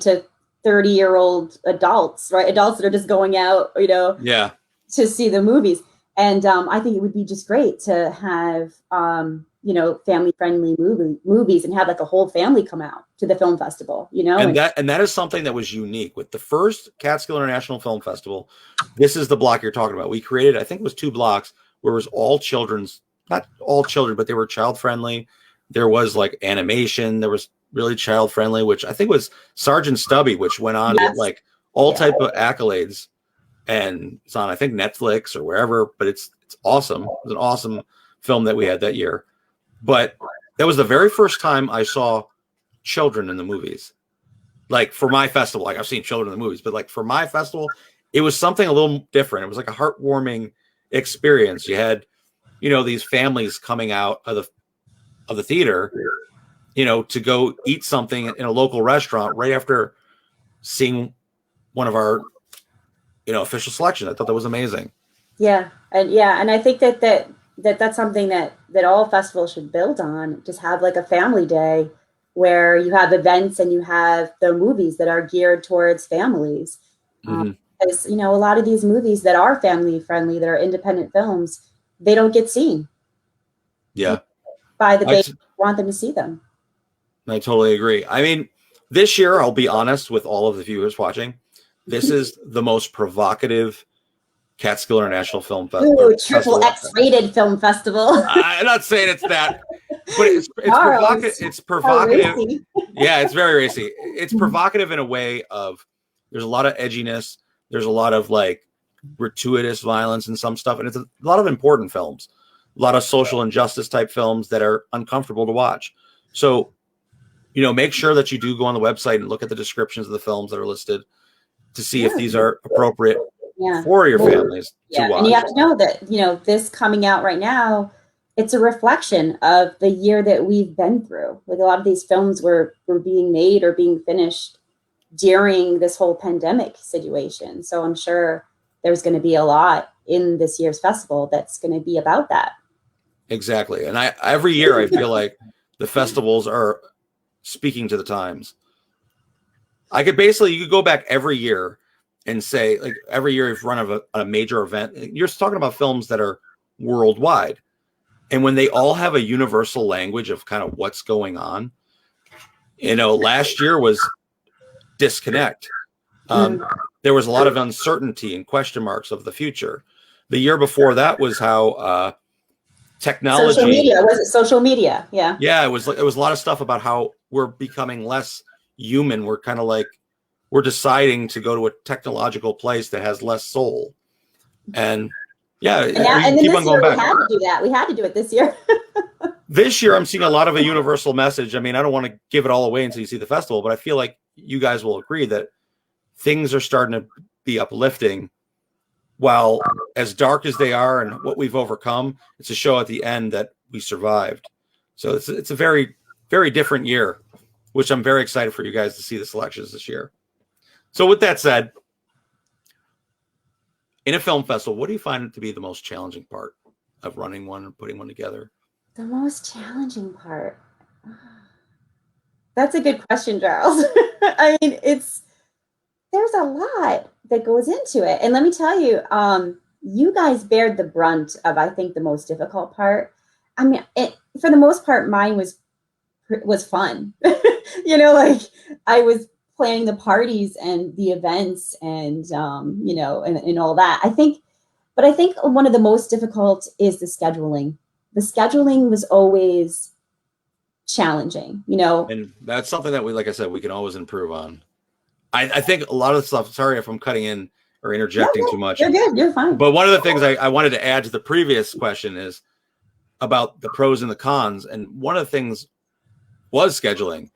to 30-year-old adults, right? Adults that are just going out, to see the movies. And I think it would be just great to have, family-friendly movies and have a whole family come out to the film festival, And that is something that was unique with the first Catskill International Film Festival. This is the block you're talking about. We created, I think it was 2 blocks where it was all children's, not all children, but they were child-friendly. There was animation. There was really child-friendly, which I think was Sergeant Stubby, which went on to get all type of accolades. And it's on, I think, Netflix or wherever, but it's awesome. It was an awesome film that we had that year. But that was the very first time I saw children in the movies. For my festival, I've seen children in the movies, but for my festival, it was something a little different. It was a heartwarming experience. You had, these families coming out of the theater, to go eat something in a local restaurant right after seeing one of our official selection. I thought that was amazing. And I think that's something that all festivals should build on. Just have a family day where you have events and you have the movies that are geared towards families. Because a lot of these movies that are family friendly, that are independent films, they don't get seen. By the baby who want them to see them. I totally agree. I mean, this year, I'll be honest with all of the viewers watching, this is the most provocative Catskill International Film Festival. Ooh, triple X-rated film festival. I'm not saying it's that, but it's provocative. It's provocative. Yeah, it's very racy. It's provocative in a way of there's a lot of edginess. There's a lot of gratuitous violence and some stuff, and it's a lot of important films. a lot of social injustice type films that are uncomfortable to watch. So, make sure that you do go on the website and look at the descriptions of the films that are listed to see if these are appropriate for your families to watch. And you have to know that, this coming out right now, it's a reflection of the year that we've been through. Like a lot of these films were being made or being finished during this whole pandemic situation. So I'm sure there's going to be a lot in this year's festival that's going to be about that. Exactly. And every year I feel like the festivals are speaking to the times. You could go back every year and say, like, every year you've run a major event, you're talking about films that are worldwide. And when they all have a universal language of kind of what's going on, last year was disconnect. There was a lot of uncertainty and question marks of the future. The year before that was how technology. Social media. Was it social media? Yeah. Yeah, it was a lot of stuff about how we're becoming less human. We're kind of like, we're deciding to go to a technological place that has less soul. And yeah, and then keep on going back. We had to do that. We had to do it this year. This year, I'm seeing a lot of a universal message. I mean, I don't want to give it all away until you see the festival, but I feel like you guys will agree that things are starting to be uplifting. While as dark as they are and what we've overcome, it's a show at the end that we survived. So it's a very, very different year, which I'm very excited for you guys to see the selections this year. So with that said, in a film festival, what do you find to be the most challenging part of running one and putting one together? The most challenging part? That's a good question, Charles. I mean, there's a lot that goes into it. And let me tell you, you guys bared the brunt of, I think, the most difficult part. I mean, for the most part, mine was fun. Like I was planning the parties and the events and, and all that. I think one of the most difficult is the scheduling. The scheduling was always challenging, And that's something that like I said, we can always improve on. I think a lot of the stuff, sorry if I'm cutting in or interjecting too much. You're good. You're fine. But one of the things I wanted to add to the previous question is about the pros and the cons. And one of the things was scheduling.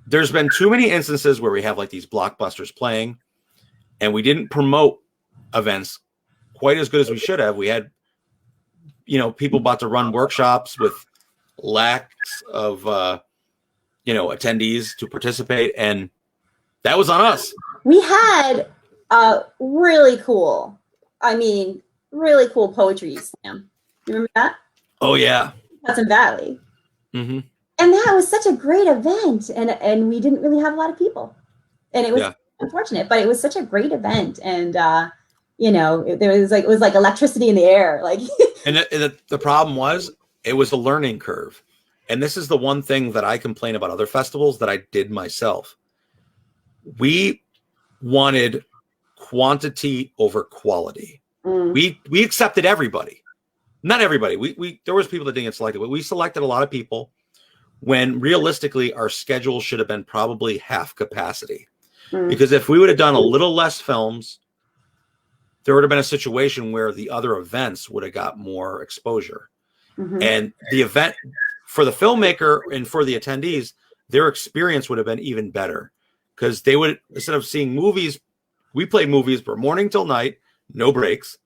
There's been too many instances where we have like these blockbusters playing and we didn't promote events quite as good as we should have. We had, people about to run workshops with lacks of, attendees to participate. And that was on us. We had really cool poetry slam. You remember that? Oh, yeah. Hudson Valley. Mm-hmm. And that was such a great event. And we didn't really have a lot of people. And it was unfortunate, but it was such a great event. And, it was like electricity in the air. Like, and the problem was, it was a learning curve. And this is the one thing that I complain about other festivals that I did myself. We wanted quantity over quality. We accepted everybody. Not everybody. There was people that didn't get selected, but we selected a lot of people when realistically our schedule should have been probably half capacity. Because if we would have done a little less films, there would have been a situation where the other events would have got more exposure. And the event for the filmmaker and for the attendees, their experience would have been even better. Because they would, instead of seeing movies, we played movies from morning till night, no breaks,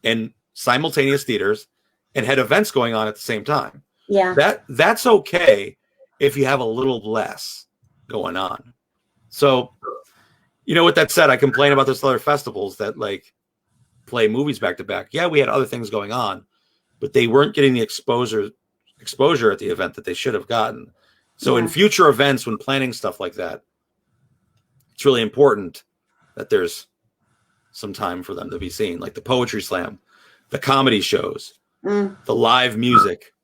and simultaneous theaters, and had events going on at the same time. Yeah. That's okay if you have a little less going on. So, with that said, I complain about those other festivals that like play movies back to back. Yeah, we had other things going on, but they weren't getting the exposure at the event that they should have gotten. So in future events, when planning stuff like that, it's really important that there's some time for them to be seen, like the poetry slam, the comedy shows, the live music.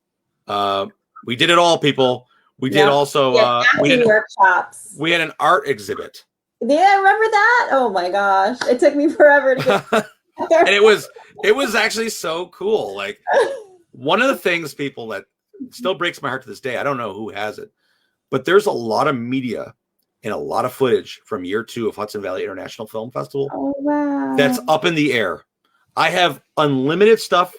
We did it all, people. We did also we did workshops. We had an art exhibit. Yeah, remember that? Oh my gosh, it took me forever to get there. And it was actually so cool. Like one of the things, people, that still breaks my heart to this day, I don't know who has it, but there's a lot of media and a lot of footage from year 2 of Hudson Valley International Film Festival. Oh, wow. That's up in the air. I have unlimited stuff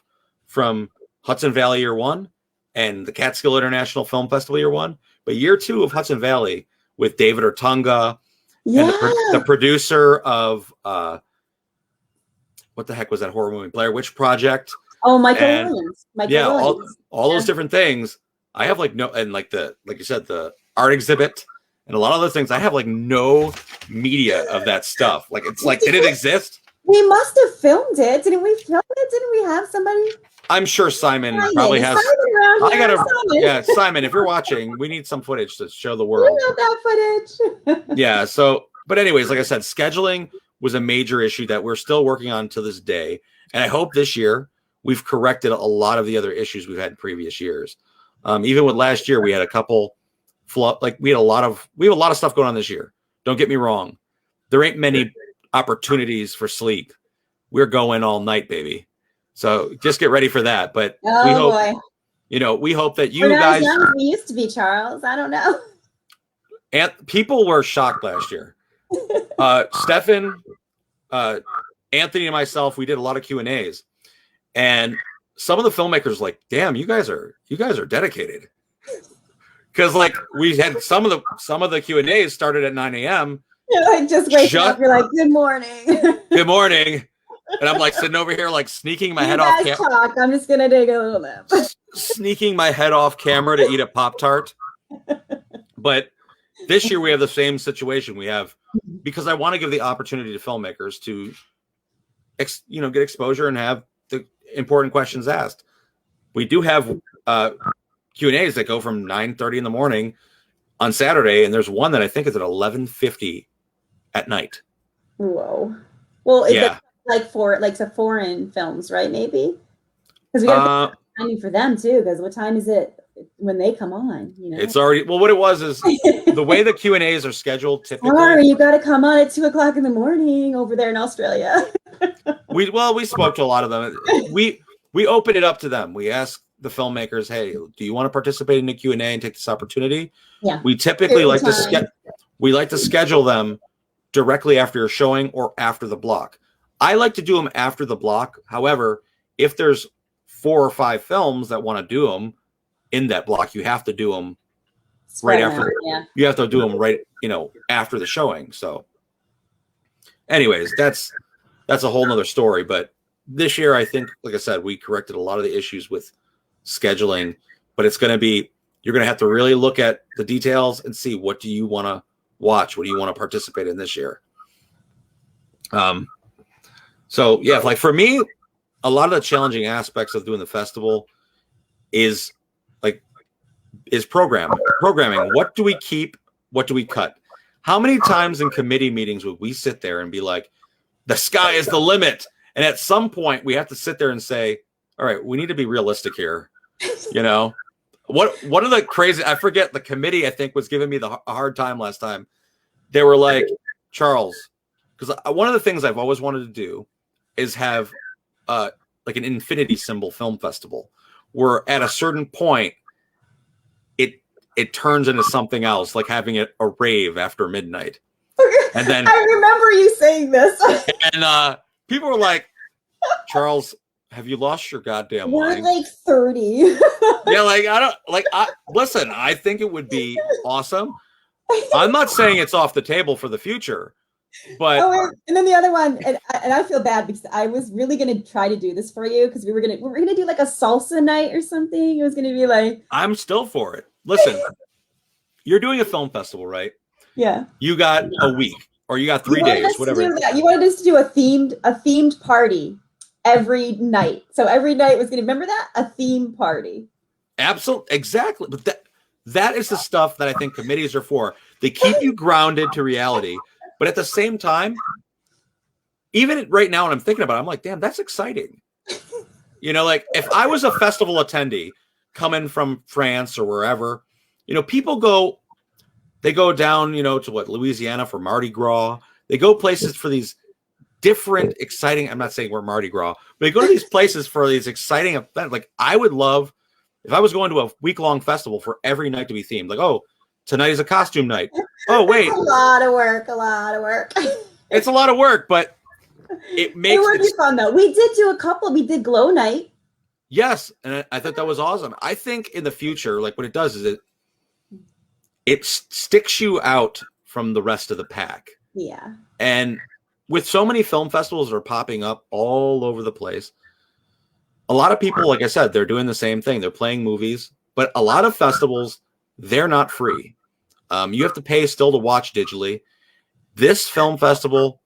from Hudson Valley year 1 and the Catskill International Film Festival year 1. But year 2 of Hudson Valley with David Ortunga and the producer of what the heck was that horror movie? Blair Witch Project. Oh, Michael Williams. Williams. all those different things. I have like like you said, the art exhibit and a lot of those things. I have like no media of that stuff. Like it's like, did it exist? We must have filmed it. Didn't we film it? Didn't we have somebody? I'm sure Simon probably has. Simon, if you're watching, we need some footage to show the world. We got that footage. Yeah. So, but anyways, like I said, scheduling was a major issue that we're still working on to this day. And I hope this year we've corrected a lot of the other issues we've had in previous years. Even with last year, we had a couple we have a lot of stuff going on this year. Don't get me wrong. There ain't many opportunities for sleep. We're going all night, baby. So just get ready for that. But we hope, we hope that you guys. As young as we used to be, Charles. I don't know. And people were shocked last year. Stefan, Anthony, and myself, we did a lot of Q&As, and some of the filmmakers were like, "Damn, you guys are dedicated." Because like we had some of the Q&As started at 9 a.m. You're like just waking up. You're like, "Good morning." Good morning. And I'm like sitting over here, like sneaking my head off camera. I'm just gonna take a little nap. Sneaking my head off camera to eat a Pop-Tart. But this year we have the same situation. We have, because I want to give the opportunity to filmmakers to, get exposure and have the important questions asked. We do have Q&As that go from 9:30 in the morning on Saturday, and there's one that I think is at 11:50 at night. Whoa. Well, it's like foreign films, right? Maybe because we got to timing for them too. Because what time is it when they come on? It's already what it was is the way the Q&As are scheduled. Typically, sorry, you got to come on at 2:00 in the morning over there in Australia. we spoke to a lot of them. We open it up to them. We ask the filmmakers, "Hey, do you want to participate in the Q&A and take this opportunity?" Yeah. We typically like to schedule them directly after a showing or after the block. I like to do them after the block. However, if there's 4 or 5 films that want to do them in that block, you have to do them right after. You have to do them right, after the showing. So, anyways, that's a whole nother story. But this year, I think, like I said, we corrected a lot of the issues with scheduling. But it's going to be, you're going to have to really look at the details and see what do you want to watch, what do you want to participate in this year. So yeah, like for me, a lot of the challenging aspects of doing the festival is programming. What do we keep? What do we cut? How many times in committee meetings would we sit there and be like, the sky is the limit? And at some point we have to sit there and say, all right, we need to be realistic here. What are the crazy, I forget, the committee I think was giving me a hard time last time. They were like, Charles, because one of the things I've always wanted to do is have like an infinity symbol film festival where at a certain point it turns into something else, like having a rave after midnight. And then I remember you saying this. And people were like, Charles, have you lost your goddamn mind? We're like 30. Yeah, listen, I think it would be awesome. I'm not saying it's off the table for the future. But and then the other one, and I feel bad because I was really gonna try to do this for you because we were gonna do like a salsa night or something. It was gonna be like, I'm still for it. Listen, you're doing a film festival, right? Yeah. You got a week or you got 3 days, whatever. You wanted us to do a themed party every night. So every night was gonna, remember that? A theme party. Absolutely, exactly. But that is the stuff that I think committees are for. They keep you grounded to reality. But at the same time, even right now when I'm thinking about it, I'm like, damn, that's exciting. Like if I was a festival attendee coming from France or wherever, people go down, to Louisiana for Mardi Gras. They go places for these different, exciting, I'm not saying we're Mardi Gras, but they go to these places for these exciting events. Like I would love, if I was going to a week-long festival, for every night to be themed. Like, oh, tonight is a costume night. Oh, wait. A lot of work. It's a lot of work, but it would be fun, though. We did do a couple. We did Glow Night. Yes, and I thought that was awesome. I think in the future, like what it does is it sticks you out from the rest of the pack. Yeah. And with so many film festivals that are popping up all over the place, a lot of people, like I said, they're doing the same thing. They're playing movies, but a lot of festivals, they're not free. You have to pay still to watch digitally. This film festival,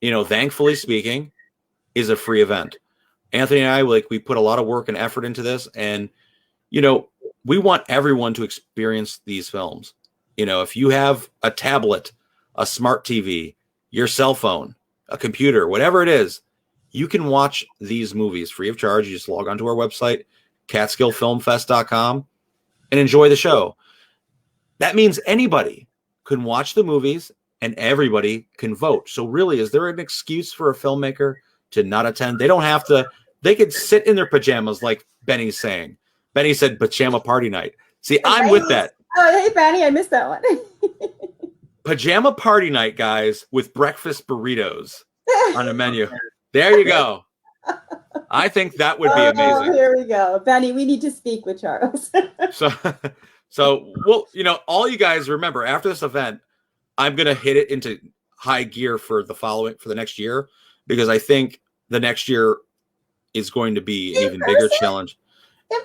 thankfully speaking, is a free event. Anthony and I, we put a lot of work and effort into this, and we want everyone to experience these films. If you have a tablet, a smart TV, your cell phone, a computer, whatever it is, you can watch these movies free of charge. You just log onto our website, catskillfilmfest.com, and enjoy the show. That means anybody can watch the movies and everybody can vote. So really, is there an excuse for a filmmaker to not attend? They don't have to. They could sit in their pajamas like Benny's saying. Benny said pajama party night. See, I'm with that. Oh, hey, Benny, I missed that one. Pajama party night, guys, with breakfast burritos on the menu. There you go. I think that would be amazing. Here we go. Benny, we need to speak with Charles. So well, all you guys remember, after this event, I'm going to hit it into high gear for the next year, because I think the next year is going to be an even bigger challenge.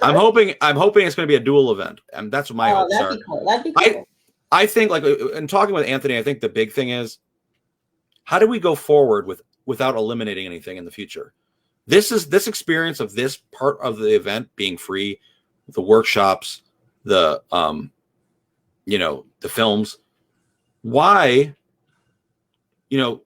I'm hoping it's going to be a dual event, and that's what my hopes are. Cool. That'd be cool. I think, in talking with Anthony, I think the big thing is, how do we go forward without eliminating anything in the future? This experience of this part of the event being free, the workshops, the the films. Why,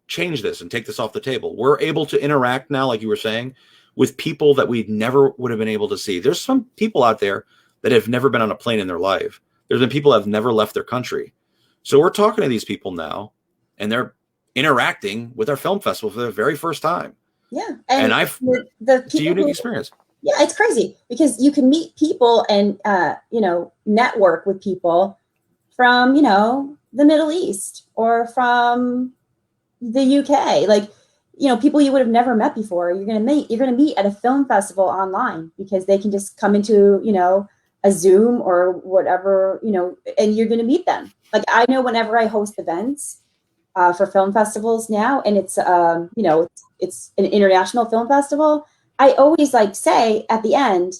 change this and take this off the table? We're able to interact now, like you were saying, with people that we never would have been able to see. There's some people out there that have never been on a plane in their life. There's been people that have never left their country. So we're talking to these people now, and they're interacting with our film festival for the very first time. Yeah. And it's a unique experience. Yeah, it's crazy because you can meet people and, network with people from, the Middle East or from the UK. Like, people you would have never met before. You're going to meet at a film festival online because they can just come into, a Zoom or whatever, and you're going to meet them. Like, I know whenever I host events for film festivals now, and it's, it's an international film festival, I always say at the end,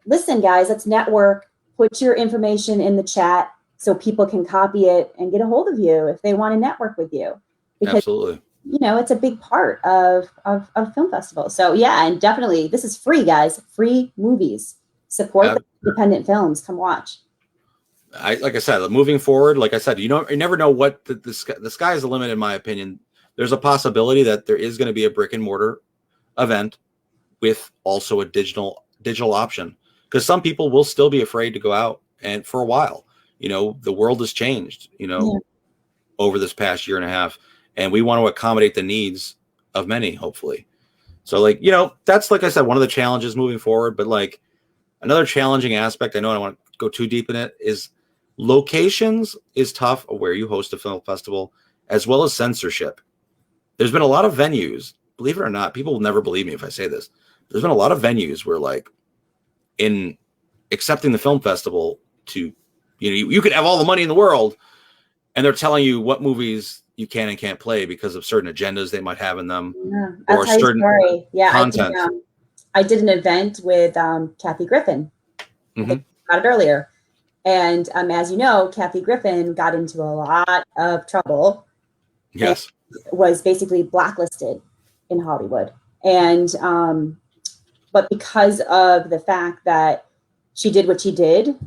listen, guys, let's network, put your information in the chat so people can copy it and get a hold of you if they want to network with you. Because, absolutely. It's a big part of film festivals. So yeah, and definitely this is free, guys, free movies. Support the independent films. Come watch. Like I said, moving forward, like I said, you never know what the sky is the limit, in my opinion. There's a possibility that there is going to be a brick and mortar event with also a digital option, because some people will still be afraid to go out, and for a while, the world has changed, over this past year and a half, and we want to accommodate the needs of many, hopefully. So that's, like I said, one of the challenges moving forward. But another challenging aspect, I know I don't want to go too deep in it, is locations is tough where you host a film festival, as well as censorship. There's been a lot of venues, believe it or not, people will never believe me if I say this. There's been a lot of venues where, in accepting the film festival to, you could have all the money in the world, and they're telling you what movies you can and can't play because of certain agendas they might have in them, or certain content. I did an event with Kathy Griffin. Mm-hmm. About it earlier, and as you know, Kathy Griffin got into a lot of trouble. Yes, was basically blacklisted in Hollywood, and but because of the fact that she did what she did,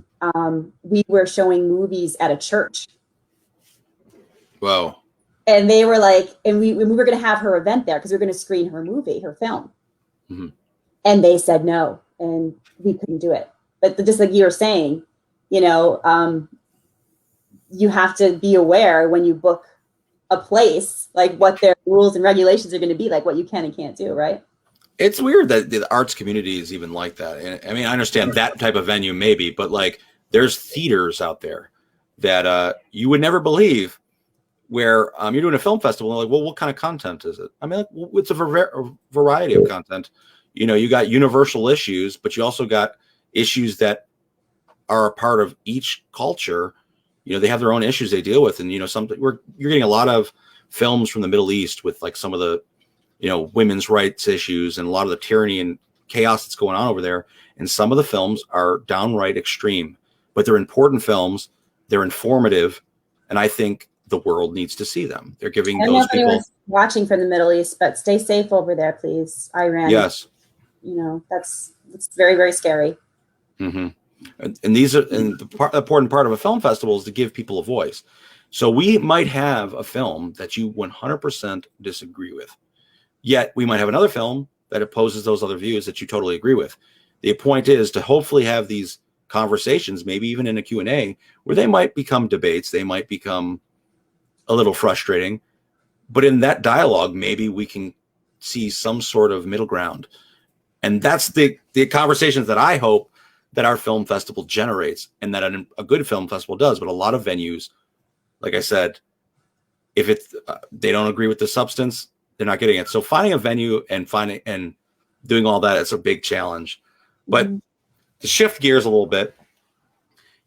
we were showing movies at a church. Wow. And they were and we were going to have her event there because we were going to screen her movie, her film. Mm-hmm. And they said no, and we couldn't do it. But just like you were saying, you have to be aware when you book a place, what their rules and regulations are going to be, what you can and can't do, right? It's weird that the arts community is even like that. And I mean, I understand that type of venue maybe, but there's theaters out there that you would never believe, where you're doing a film festival and well, what kind of content is it? I mean, it's a variety of content. you got universal issues, but you also got issues that are a part of each culture. They have their own issues they deal with. And, you're getting a lot of films from the Middle East with like some of the, women's rights issues and a lot of the tyranny and chaos that's going on over there. And some of the films are downright extreme, but they're important films. They're informative. And I think the world needs to see them. They're giving those people watching from the Middle East, but stay safe over there, please. Iran. Yes. It's very, very scary. Mm-hmm. And the important part of a film festival is to give people a voice. So we might have a film that you 100% disagree with, yet we might have another film that opposes those other views that you totally agree with. The point is to hopefully have these conversations, maybe even in a Q&A, where they might become debates. They might become a little frustrating, but in that dialogue, maybe we can see some sort of middle ground. And that's the conversations that I hope that our film festival generates, and that a good film festival does. But a lot of venues, like I said, if they don't agree with the substance, they're not getting it. So finding a venue and doing all that, it's a big challenge. But to shift gears a little bit,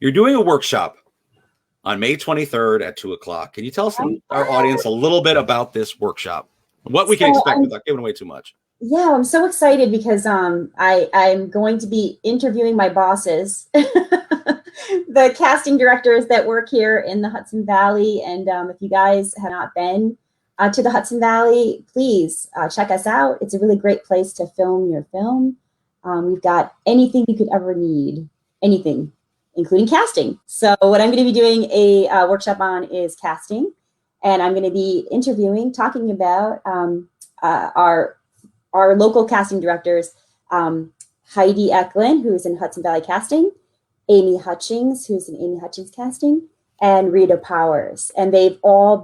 you're doing a workshop on May 23rd at 2:00. Can you tell us, our audience, a little bit about this workshop, what we can expect without giving away too much? Yeah, I'm so excited because I'm going to be interviewing my bosses, the casting directors that work here in the Hudson Valley. And if you guys have not been to the Hudson Valley, please check us out. It's a really great place to film your film. We've got anything you could ever need, anything, including casting. So what I'm going to be doing a workshop on is casting. And I'm going to be talking about our local casting directors, Heidi Eklund, who's in Hudson Valley Casting, Amy Hutchings, who's in Amy Hutchings Casting, and Rita Powers. And they've all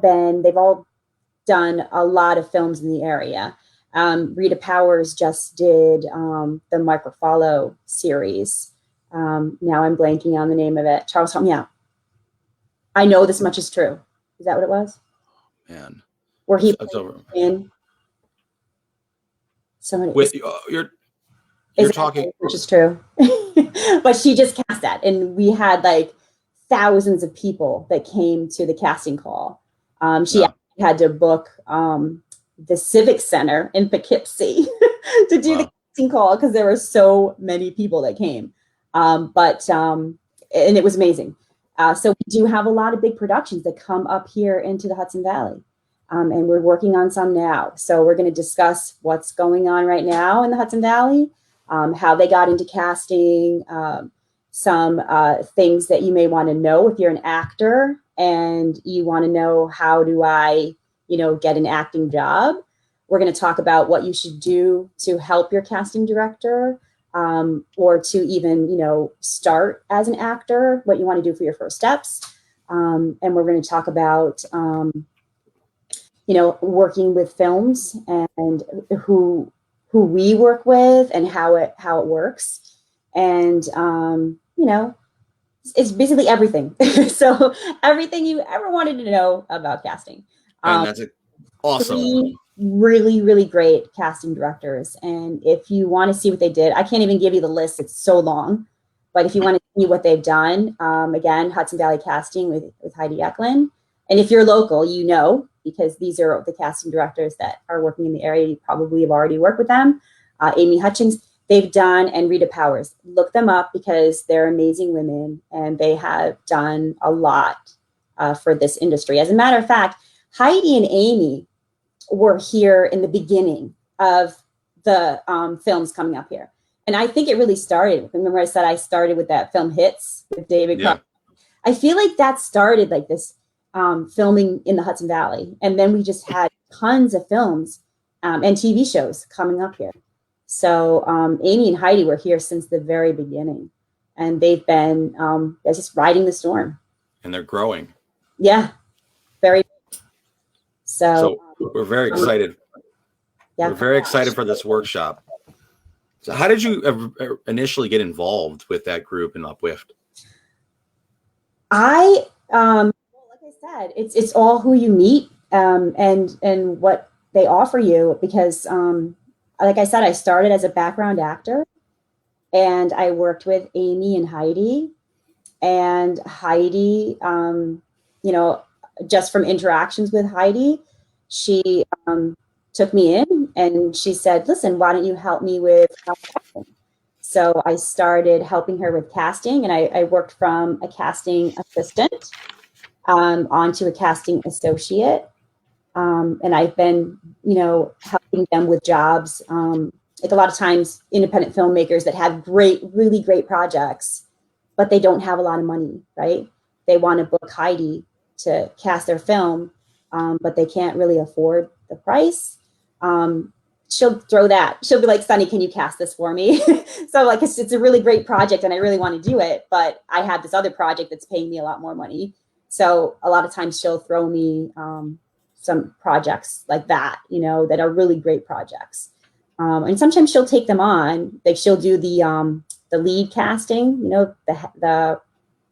done a lot of films in the area. Rita Powers just did the Mark Ruffalo series. Now I'm blanking on the name of it. Charles Holmes, yeah. I Know This Much Is True. Is that what it was? Man. Where he it's over. In somebody you're talking, which is true. But she just cast that, and we had like thousands of people that came to the casting call. She had to book the Civic Center in Poughkeepsie to do the casting call because there were so many people that came. And it was amazing. So we do have a lot of big productions that come up here into the Hudson Valley. And we're working on some now. So we're going to discuss what's going on right now in the Hudson Valley, how they got into casting, some things that you may want to know if you're an actor and you want to know, how do I, get an acting job? We're going to talk about what you should do to help your casting director, or to even, start as an actor, what you want to do for your first steps. And we're going to talk about, working with films and who we work with and how it works. And, it's basically everything. So everything you ever wanted to know about casting. And that's awesome. 3 really, really great casting directors. And if you want to see what they did, I can't even give you the list. It's so long. But if you want to see what they've done, again, Hudson Valley Casting with Heidi Eklund. And if you're local, because these are the casting directors that are working in the area, you probably have already worked with them. Amy Hutchings, they've done, and Rita Powers. Look them up because they're amazing women and they have done a lot for this industry. As a matter of fact, Heidi and Amy were here in the beginning of the films coming up here. And I think it really started. Remember I said I started with that film Hits with David Cross. I feel like that started like this filming in the Hudson Valley. And then we just had tons of films and TV shows coming up here. So Amy and Heidi were here since the very beginning. And they've been just riding the storm. And they're growing. Yeah, very. So we're very excited. Yeah. We're very excited for this workshop. So how did you initially get involved with that group in Uplift? Like I said, it's all who you meet and what they offer you, because like I said, I started as a background actor, and I worked with Amy and Heidi. And Heidi, you know, just from interactions with Heidi, she took me in and she said, listen, why don't you help me with casting? So I started helping her with casting, and I worked from a casting assistant onto a casting associate. And I've been, you know, helping them with jobs. Like a lot of times, independent filmmakers that have really great projects, but they don't have a lot of money, right? They want to book Heidi to cast their film, but they can't really afford the price. She'll throw that. She'll be like, Sunny, can you cast this for me? So like, it's a really great project and I really want to do it, but I have this other project that's paying me a lot more money. So a lot of times she'll throw me some projects like that, you know, that are really great projects. And sometimes she'll take them on. Like she'll do the lead casting, you know,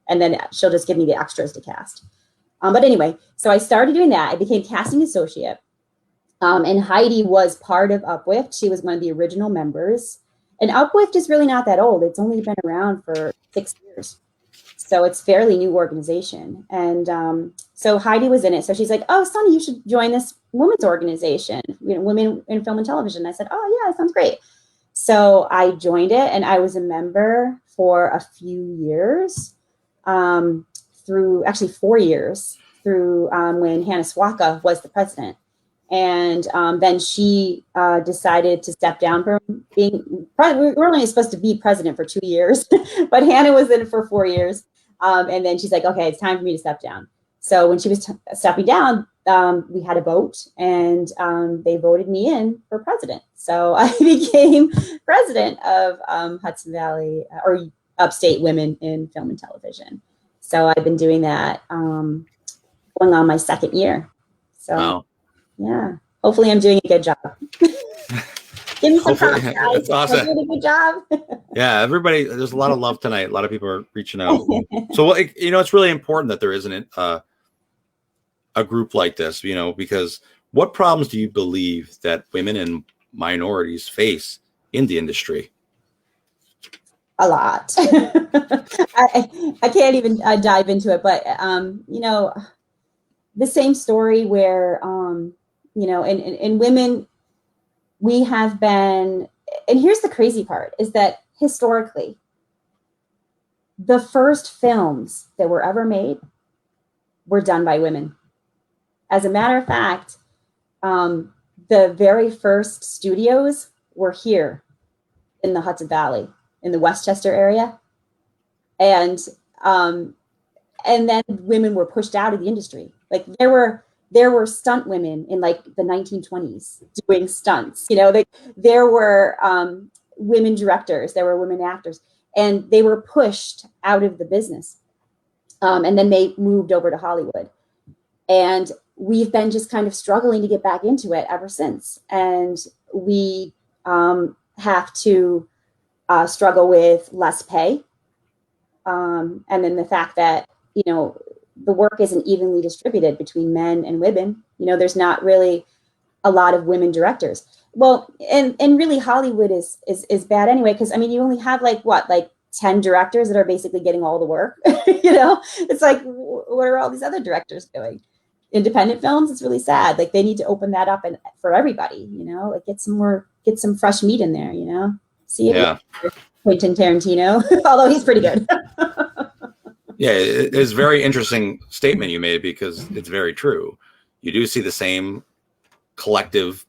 and then she'll just give me the extras to cast. But anyway, so I started doing that. I became casting associate. And Heidi was part of Uplift. She was one of the original members. And Uplift is really not that old. It's only been around for 6 years. So it's fairly new organization. And so Heidi was in it. So she's like, oh, Sunny, you should join this women's organization, you know, Women in Film and Television. I said, oh, yeah, that sounds great. So I joined it, and I was a member for a few years, through actually 4 years, through when Hannah Swaka was the president. And then she decided to step down from being, we were only supposed to be president for 2 years, but Hannah was in it for 4 years. And then she's like, okay, it's time for me to step down. So when she was stepping down, we had a vote, and they voted me in for president. So I became president of Hudson Valley, or Upstate Women in Film and Television. So I've been doing that going on my 2nd year. So. Wow. Yeah, hopefully I'm doing a good job. Give me some props, guys. That's awesome. I'm doing a good job. Yeah, everybody, there's a lot of love tonight. A lot of people are reaching out. So, you know, it's really important that there isn't a group like this, you know, because what problems do you believe that women and minorities face in the industry? A lot. I can't even dive into it, but, you know, the same story where, you know, and women, we have been, and here's the crazy part, is that historically, the first films that were ever made were done by women. As a matter of fact, the very first studios were here in the Hudson Valley, in the Westchester area. And then women were pushed out of the industry. Like there were stunt women in like the 1920s doing stunts, you know, there were women directors, there were women actors, and they were pushed out of the business. And then they moved over to Hollywood. And we've been just kind of struggling to get back into it ever since. And we have to struggle with less pay. And then the fact that, you know, the work isn't evenly distributed between men and women. You know, there's not really a lot of women directors. Well, and really Hollywood is bad anyway, because I mean, you only have like 10 directors that are basically getting all the work. You know, it's like, what are all these other directors doing? Independent films, it's really sad. Like they need to open that up and for everybody, you know, like get some fresh meat in there, you know. See, yeah. Quentin Tarantino, although he's pretty good. Yeah, it's a very interesting statement you made, because it's very true. You do see the same collective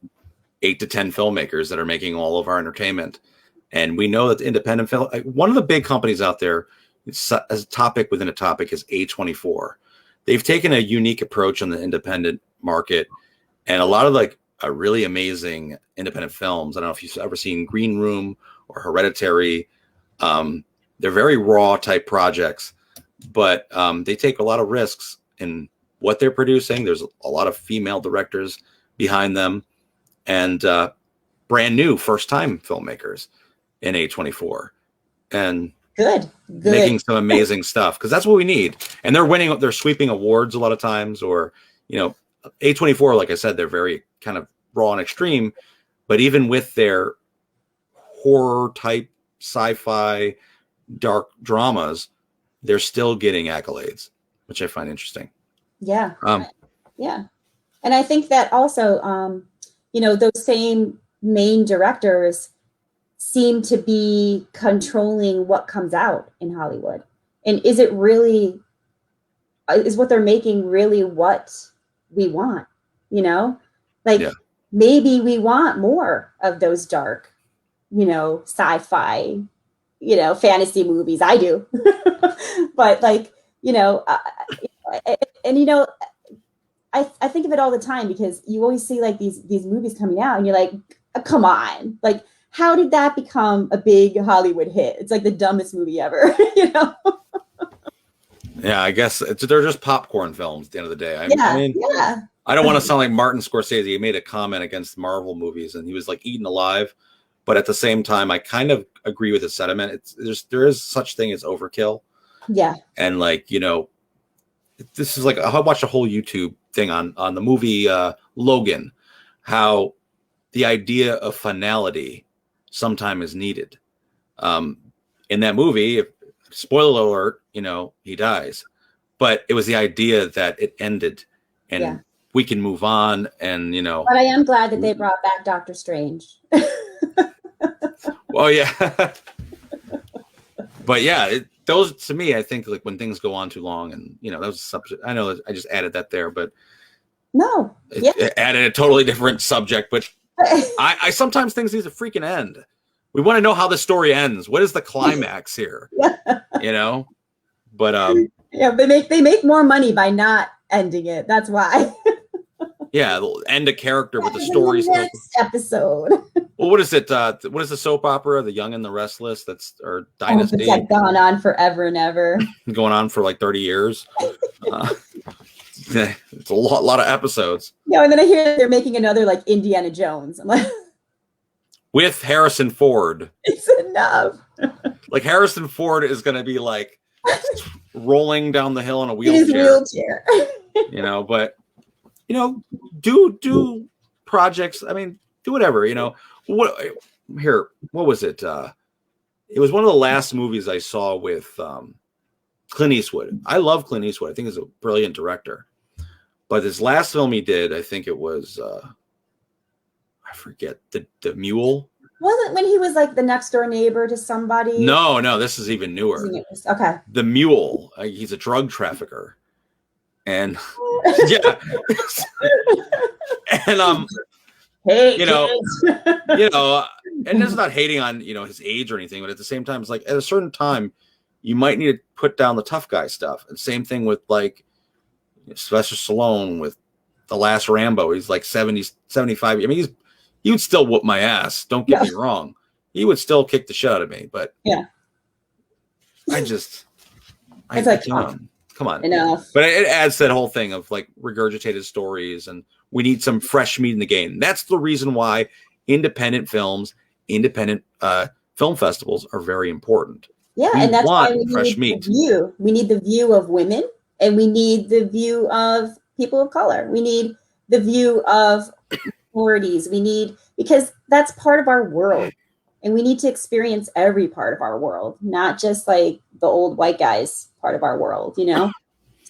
8 to 10 filmmakers that are making all of our entertainment. And we know that the independent film, one of the big companies out there, as a topic within a topic, is A24. They've taken a unique approach on the independent market, and a lot of like a really amazing independent films. I don't know if you've ever seen Green Room or Hereditary. They're very raw type projects, but they take a lot of risks in what they're producing. There's a lot of female directors behind them, and brand new first time filmmakers in A24, and good making some amazing stuff, because that's what we need. And they're sweeping awards a lot of times, or, you know, A24, like I said, they're very kind of raw and extreme, But even with their horror type sci-fi dark dramas, they're still getting accolades, which I find interesting. Yeah. Yeah. And I think that also, those same main directors seem to be controlling what comes out in Hollywood. And is what they're making really what we want? Maybe we want more of those dark, sci-fi, fantasy movies. I do. But I think of it all the time because you always see like these movies coming out and you're like, come on, like, how did that become a big Hollywood hit? It's like the dumbest movie ever, Yeah, I guess they're just popcorn films at the end of the day. I mean, I don't want to sound like Martin Scorsese. He made a comment against Marvel movies and he was like eaten alive. But at the same time, I kind of agree with his sentiment. There is such thing as overkill. Yeah. And this is like, I watched a whole YouTube thing on the movie Logan, how the idea of finality sometimes is needed. In that movie, spoiler alert, he dies. But it was the idea that it ended and we can move on and, But I am glad that they brought back Doctor Strange. Well, yeah. But yeah, those to me, I think like when things go on too long and, that was a subject. I know I just added that there, but no, it added a totally different subject. But I sometimes things need to freaking end. We want to know how the story ends. What is the climax here? But they make more money by not ending it. That's why. Yeah, they'll end a character with the story. Next episode. Well, what is it? What is the soap opera? The Young and the Restless? Or Dynasty? It's like gone on forever and ever. Going on for like 30 years. It's a lot of episodes. And then I hear they're making another like Indiana Jones. I'm like, with Harrison Ford. It's enough. Like Harrison Ford is going to be like rolling down the hill in a wheelchair. But do projects. I mean, do whatever. What was it? It was one of the last movies I saw with Clint Eastwood. I love Clint Eastwood. I think he's a brilliant director. But this last film he did, I think it was I forget, the Mule. Wasn't when he was like the next door neighbor to somebody? No, this is even newer. Okay. The Mule. He's a drug trafficker. And yeah. And hey, and it's not hating on his age or anything, but at the same time, it's like at a certain time you might need to put down the tough guy stuff. And same thing with like Sylvester Stallone with the last Rambo. He's like 70, 75. I mean, he would still whoop my ass. Don't get me wrong. He would still kick the shit out of me, but it's like, come on. Enough. But it adds to that whole thing of like regurgitated stories, and we need some fresh meat in the game. That's the reason why independent films, independent film festivals are very important. Yeah, and that's why we need meat. We need the view of women, and we need the view of people of color. We need the view of minorities. Because that's part of our world, and we need to experience every part of our world, not just like the old white guys part of our world,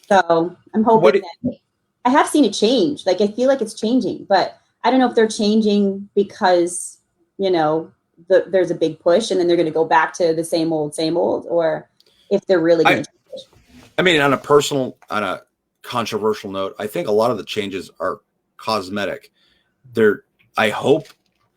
So I'm hoping that I have seen it change. Like I feel like it's changing, but I don't know if they're changing because there's a big push and then they're going to go back to the same old, or if they're really going to change. I mean, on a controversial note, I think a lot of the changes are cosmetic. I hope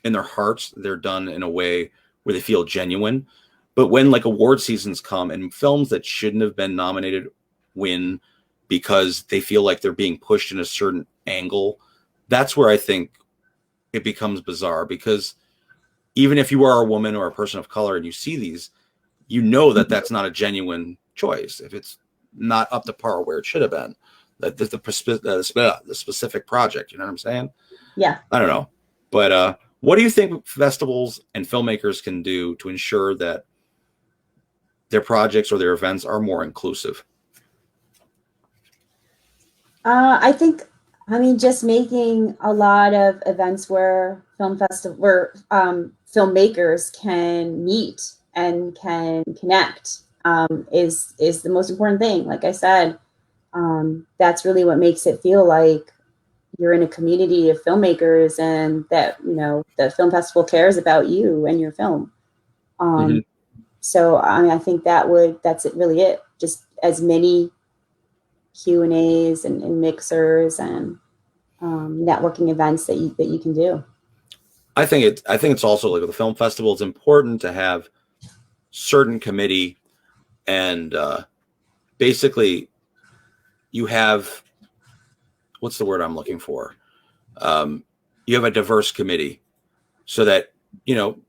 in their hearts they're done in a way where they feel genuine. But when like award seasons come and films that shouldn't have been nominated win because they feel like they're being pushed in a certain angle, that's where I think it becomes bizarre. Because even if you are a woman or a person of color and you see these, that that's not a genuine choice. If it's not up to par where it should have been, the specific project, you know what I'm saying? Yeah. I don't know. But what do you think festivals and filmmakers can do to ensure that their projects or their events are more inclusive? I think I mean, just making a lot of events where filmmakers can meet and can connect is the most important thing. Like I said, that's really what makes it feel like you're in a community of filmmakers, and that the film festival cares about you and your film. Mm-hmm. So I mean, I think that's it. Really, it just as many Q&As and mixers and networking events that you can do. I think it's also like with the film festival, it's important to have certain committee and basically you have, what's the word I'm looking for? You have a diverse committee so that,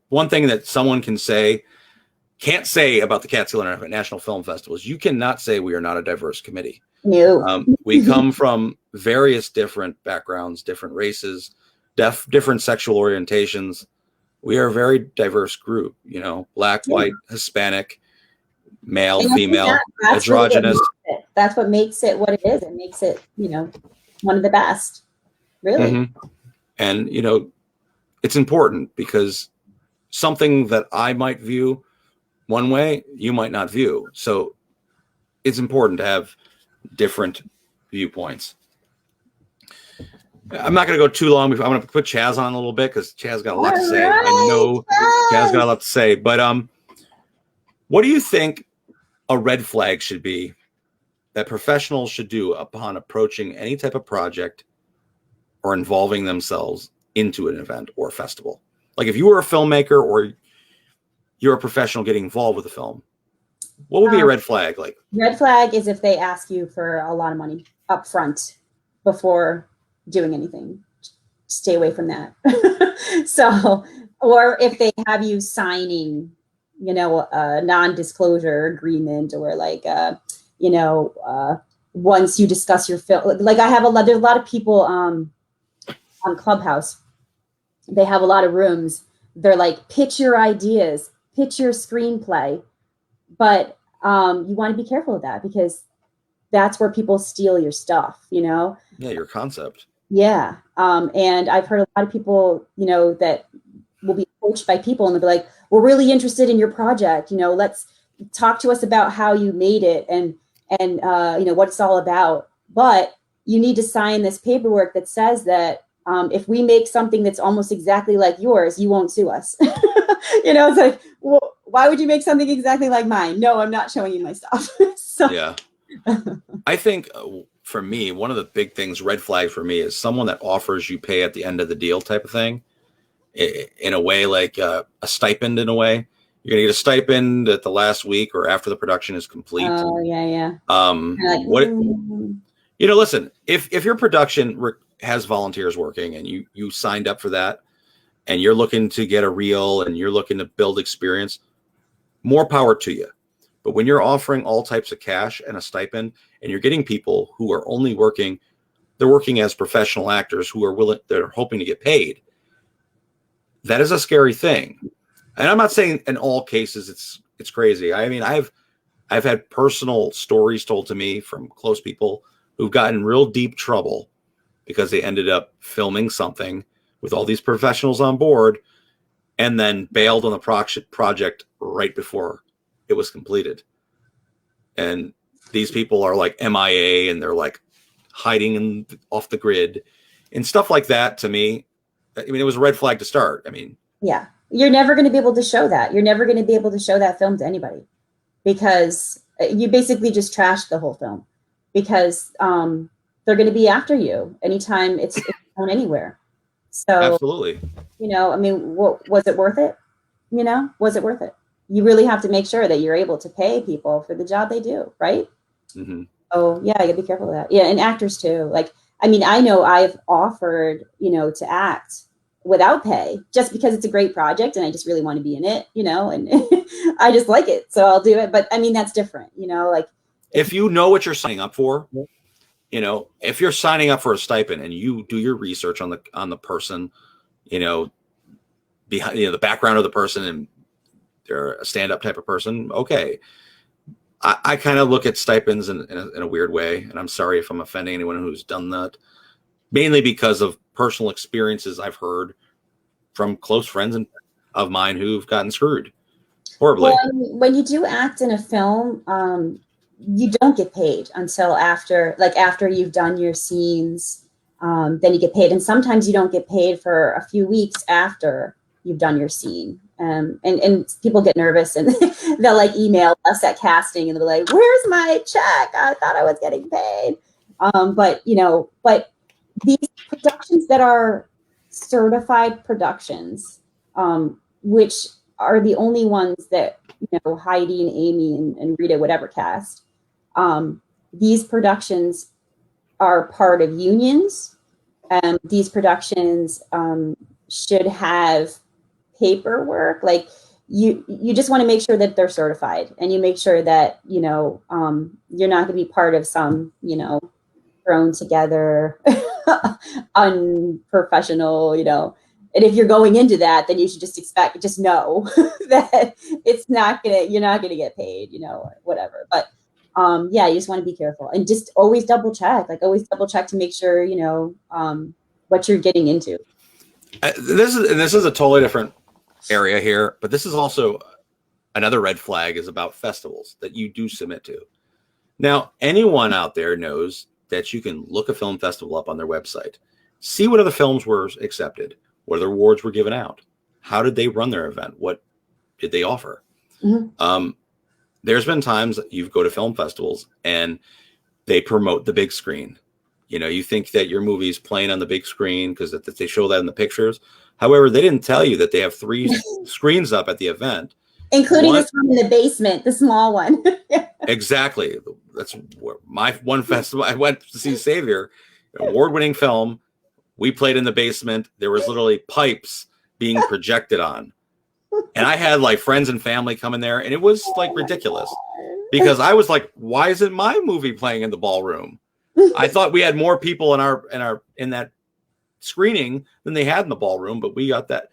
one thing that someone can't say about the Catskill International Film Festival is you cannot say we are not a diverse committee. No. We come from various different backgrounds, different races, different sexual orientations. We are a very diverse group, black, white, Hispanic, male, female, androgynous. Really that's what makes it what it is. It makes it, one of the best, really. Mm-hmm. And, it's important because something that I might view one way, you might not view. So it's important to have different viewpoints. I'm not going to go too long. I'm going to put Chaz on a little bit because Chaz got a lot to say. Right, I know Chaz got a lot to say. But what do you think a red flag should be that professionals should do upon approaching any type of project or involving themselves into an event or festival? Like if you were a filmmaker or you're a professional getting involved with a film, what would be a red flag? Like red flag is if they ask you for a lot of money up front before doing anything. Stay away from that. So, or if they have you signing, a non-disclosure agreement, or like, once you discuss your film, like there's a lot of people on Clubhouse. They have a lot of rooms. They're like, pitch your ideas, pitch your screenplay. But you want to be careful of that because that's where people steal your stuff, Yeah, your concept. Yeah. And I've heard a lot of people, that will be approached by people and they'll be like, we're really interested in your project. Let's talk to us about how you made it and what it's all about. But you need to sign this paperwork that says that if we make something that's almost exactly like yours, you won't sue us. It's like, well, why would you make something exactly like mine? No, I'm not showing you my stuff. So. Yeah. I think for me, one of the big things, red flag for me, is someone that offers you pay at the end of the deal type of thing. In a way, like a stipend in a way. You're going to get a stipend at the last week or after the production is complete. Oh, yeah. Listen, if your production has volunteers working and you signed up for that and you're looking to get a reel and you're looking to build experience, more power to you. But when you're offering all types of cash and a stipend and you're getting people who are only working as professional actors they're hoping to get paid, that is a scary thing. And I'm not saying in all cases it's crazy. I mean, I've had personal stories told to me from close people who've gotten real deep trouble because they ended up filming something with all these professionals on board and then bailed on the project right before it was completed. And these people are like MIA and they're like hiding off the grid and stuff like that. To me, I mean, it was a red flag to start. I mean, yeah, you're never going to be able to show that. You're never going to be able to show that film to anybody because you basically just trashed the whole film because they're going to be after you anytime it's shown anywhere. So absolutely. I mean, was it worth it? Was it worth it? You really have to make sure that you're able to pay people for the job they do, right? Mm-hmm. Oh, yeah, you gotta be careful of that. Yeah, and actors too. Like, I mean, I know I've offered, to act without pay just because it's a great project and I just really want to be in it, and I just like it, so I'll do it. But I mean, that's different, like if you know what you're signing up for, if you're signing up for a stipend and you do your research on the person, behind the background of the person and they're a stand-up type of person, okay. I kind of look at stipends in a weird way, and I'm sorry if I'm offending anyone who's done that. mainly because of personal experiences I've heard from close friends of mine who've gotten screwed horribly. Well, when you do act in a film, you don't get paid until after you've done your scenes. Then you get paid, and sometimes you don't get paid for a few weeks after you've done your scene. And people get nervous, and they'll like email us at casting, and they'll be like, "Where's my check? I thought I was getting paid." But these productions that are certified productions, which are the only ones that, Heidi and Amy and Rita would ever cast. These productions are part of unions. These productions should have paperwork. Like you just want to make sure that they're certified, and you make sure that, you're not going to be part of some, thrown together unprofessional, and if you're going into that, then you should just know that you're not gonna get paid, or whatever. But you just want to be careful, and just always double check to make sure what you're getting into. This is a totally different area here, but this is also another red flag is about festivals that you do submit to. Now, anyone out there knows that you can look a film festival up on their website, see what other films were accepted, what other awards were given out, how did they run their event, what did they offer. Mm-hmm. There's been times that you go to film festivals and they promote the big screen. You think that your movie is playing on the big screen because they show that in the pictures. However, they didn't tell you that they have 3 screens up at the event, including this one in the basement, the small one. Exactly. That's where my one festival I went to see Savior, an award-winning film. We played in the basement. There was literally pipes being projected on. And I had like friends and family come in there, and it was like ridiculous because I was like, why isn't my movie playing in the ballroom? I thought we had more people in that screening than they had in the ballroom, but we got that.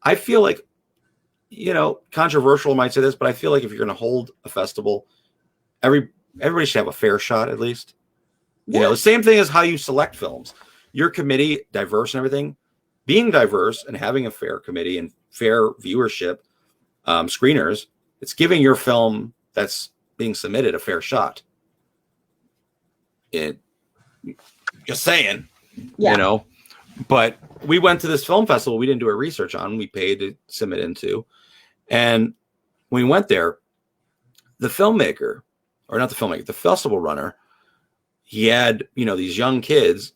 I feel like, controversial might say this, but I feel like if you're going to hold a festival, everybody should have a fair shot at least. The same thing as how you select films. Your committee, diverse and everything, being diverse and having a fair committee and fair viewership, screeners, it's giving your film that's being submitted a fair shot. Just saying, but we went to this film festival we didn't do our research on. We paid to submit into. And when we went there, the festival runner, he had, these young kids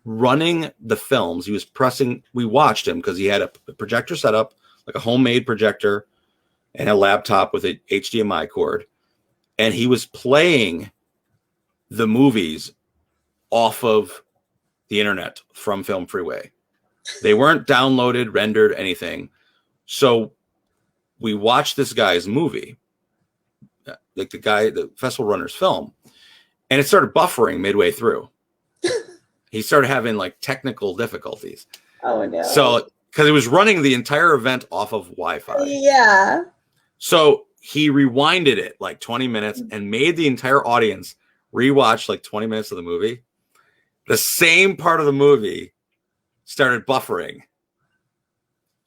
running the films. He was we watched him because he had a projector set up, like a homemade projector and a laptop with an HDMI cord. And he was playing the movies off of the internet from Film Freeway. They weren't downloaded, rendered, anything. So we watched this guy's movie, like the festival runner's film, and it started buffering midway through. He started having like technical difficulties. Oh no. So, because it was running the entire event off of Wi-Fi. Yeah. So he rewinded it like 20 minutes and made the entire audience rewatch like 20 minutes of the movie. The same part of the movie started buffering.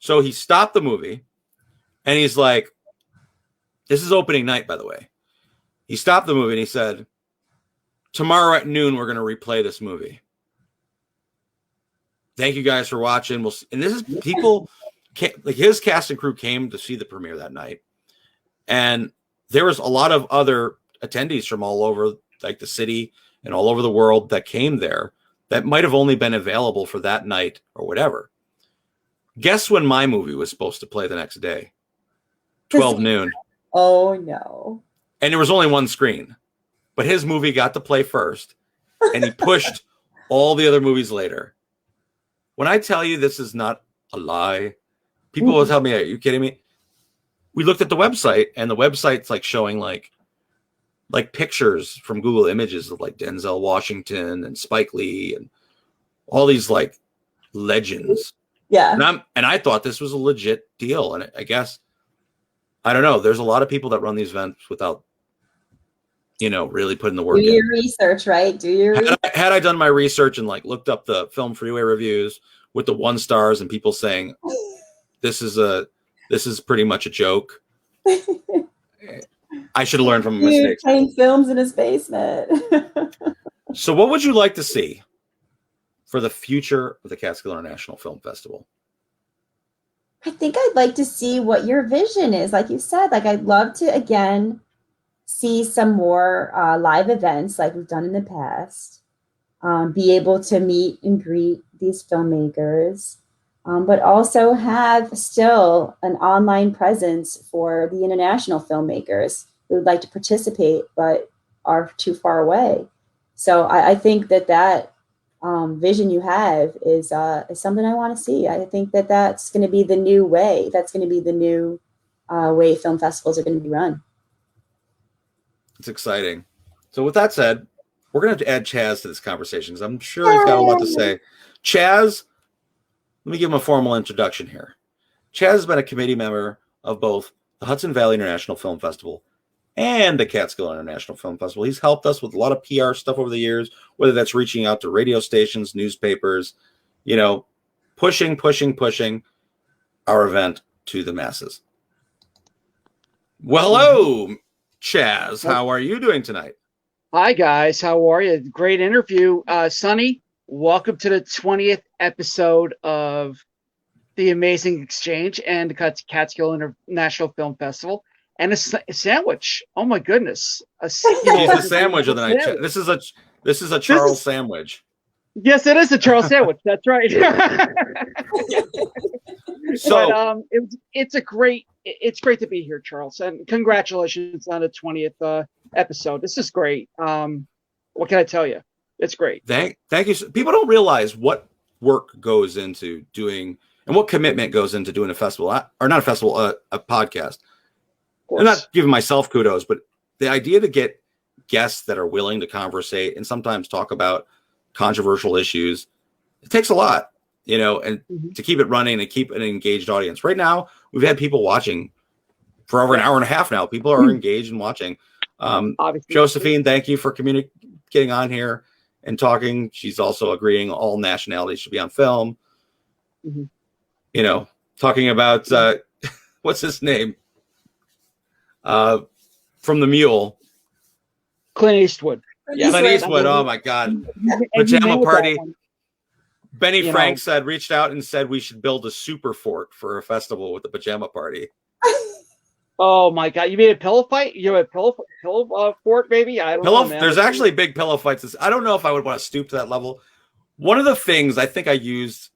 So he stopped the movie and he's like, this is opening night, by the way. He stopped the movie and he said, tomorrow at noon, we're going to replay this movie. Thank you guys for watching. And this is people, like his cast and crew came to see the premiere that night. And there was a lot of other attendees from all over like the city and all over the world that came there that might have only been available for that night or whatever. Guess when my movie was supposed to play the next day? 12 noon. Oh, no. And there was only one screen. But his movie got to play first. And he pushed all the other movies later. When I tell you this is not a lie, people will tell me, are you kidding me? We looked at the website, and the website's like showing like pictures from Google Images of like Denzel Washington and Spike Lee and all these like legends. Yeah. And I thought this was a legit deal. And I guess, I don't know. There's a lot of people that run these events without really putting the Do work in. your research, right? Do your research. Had I done my research and like looked up the Film Freeway reviews with the 1 stars and people saying this is pretty much a joke, I should have learned from my mistakes. Playing films in his basement. So what would you like to see for the future of the Catskill International Film Festival? I think I'd like to see what your vision is. Like you said, like I'd love to, again, see some more live events like we've done in the past, be able to meet and greet these filmmakers, but also have still an online presence for the international filmmakers who would like to participate but are too far away. So I think that vision you have is something I want to see. I think that's going to be the new way. That's going to be the new way film festivals are going to be run. It's exciting. So with that said, we're going to have to add Chaz to this conversation because I'm sure he's got a lot to say. Chaz, let me give him a formal introduction here. Chaz has been a committee member of both the Hudson Valley International Film Festival and the Catskill International Film Festival. He's helped us with a lot of PR stuff over the years, whether that's reaching out to radio stations, newspapers, pushing our event to the masses. Well, hello, Chaz. How are you doing tonight? Hi, guys. How are you? Great interview. Sonny, welcome to the 20th episode of The Amazing Exchange and the Catskill International Film Festival. And a sandwich. Oh my goodness! He's the sandwich of the night. This is a Charles sandwich. Yes, it is a Charles sandwich. That's right. So, it's great to be here, Charles, and congratulations on the 20th episode. This is great. What can I tell you? It's great. Thank you. People don't realize what work goes into doing and what commitment goes into doing a festival, or not a festival, a podcast. I'm not giving myself kudos, but the idea to get guests that are willing to conversate and sometimes talk about controversial issues, it takes a lot, and to keep it running and keep an engaged audience. Right now, we've had people watching for over an hour and a half now. People are engaged and watching. Josephine, thank you for getting on here and talking. She's also agreeing all nationalities should be on film. Talking about, what's his name? From the Mule, Clint Eastwood. Yeah, Clint Eastwood. Oh my God! Pajama Party. Benny Frank reached out and said we should build a super fort for a festival with the Pajama Party. Oh my God! You mean a pillow fight? You have a pillow fort, maybe? I don't know. Man. There's actually big pillow fights. I don't know if I would want to stoop to that level. One of the things I think I used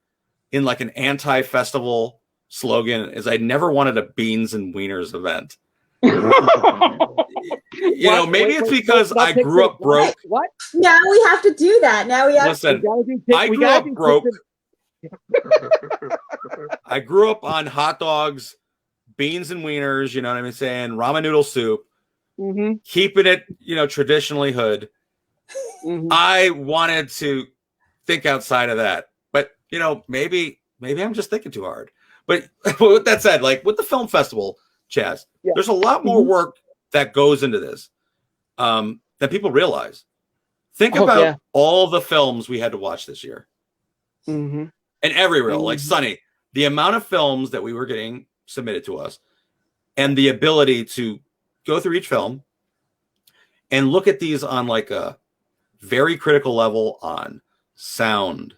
in like an anti-festival slogan is I never wanted a beans and wieners event. Maybe it's because I grew up broke. What? Now we have to do that. Now we have Listen, I grew up broke. I grew up on hot dogs, beans and wieners, you know what I'm saying? Ramen noodle soup, keeping it, traditionally hood. I wanted to think outside of that, but maybe I'm just thinking too hard. But with that said, like with the film festival, Chaz, there's a lot more work that goes into this than people realize. Think about all the films we had to watch this year. And every reel, like Sonny, the amount of films that we were getting submitted to us and the ability to go through each film and look at these on like a very critical level on sound,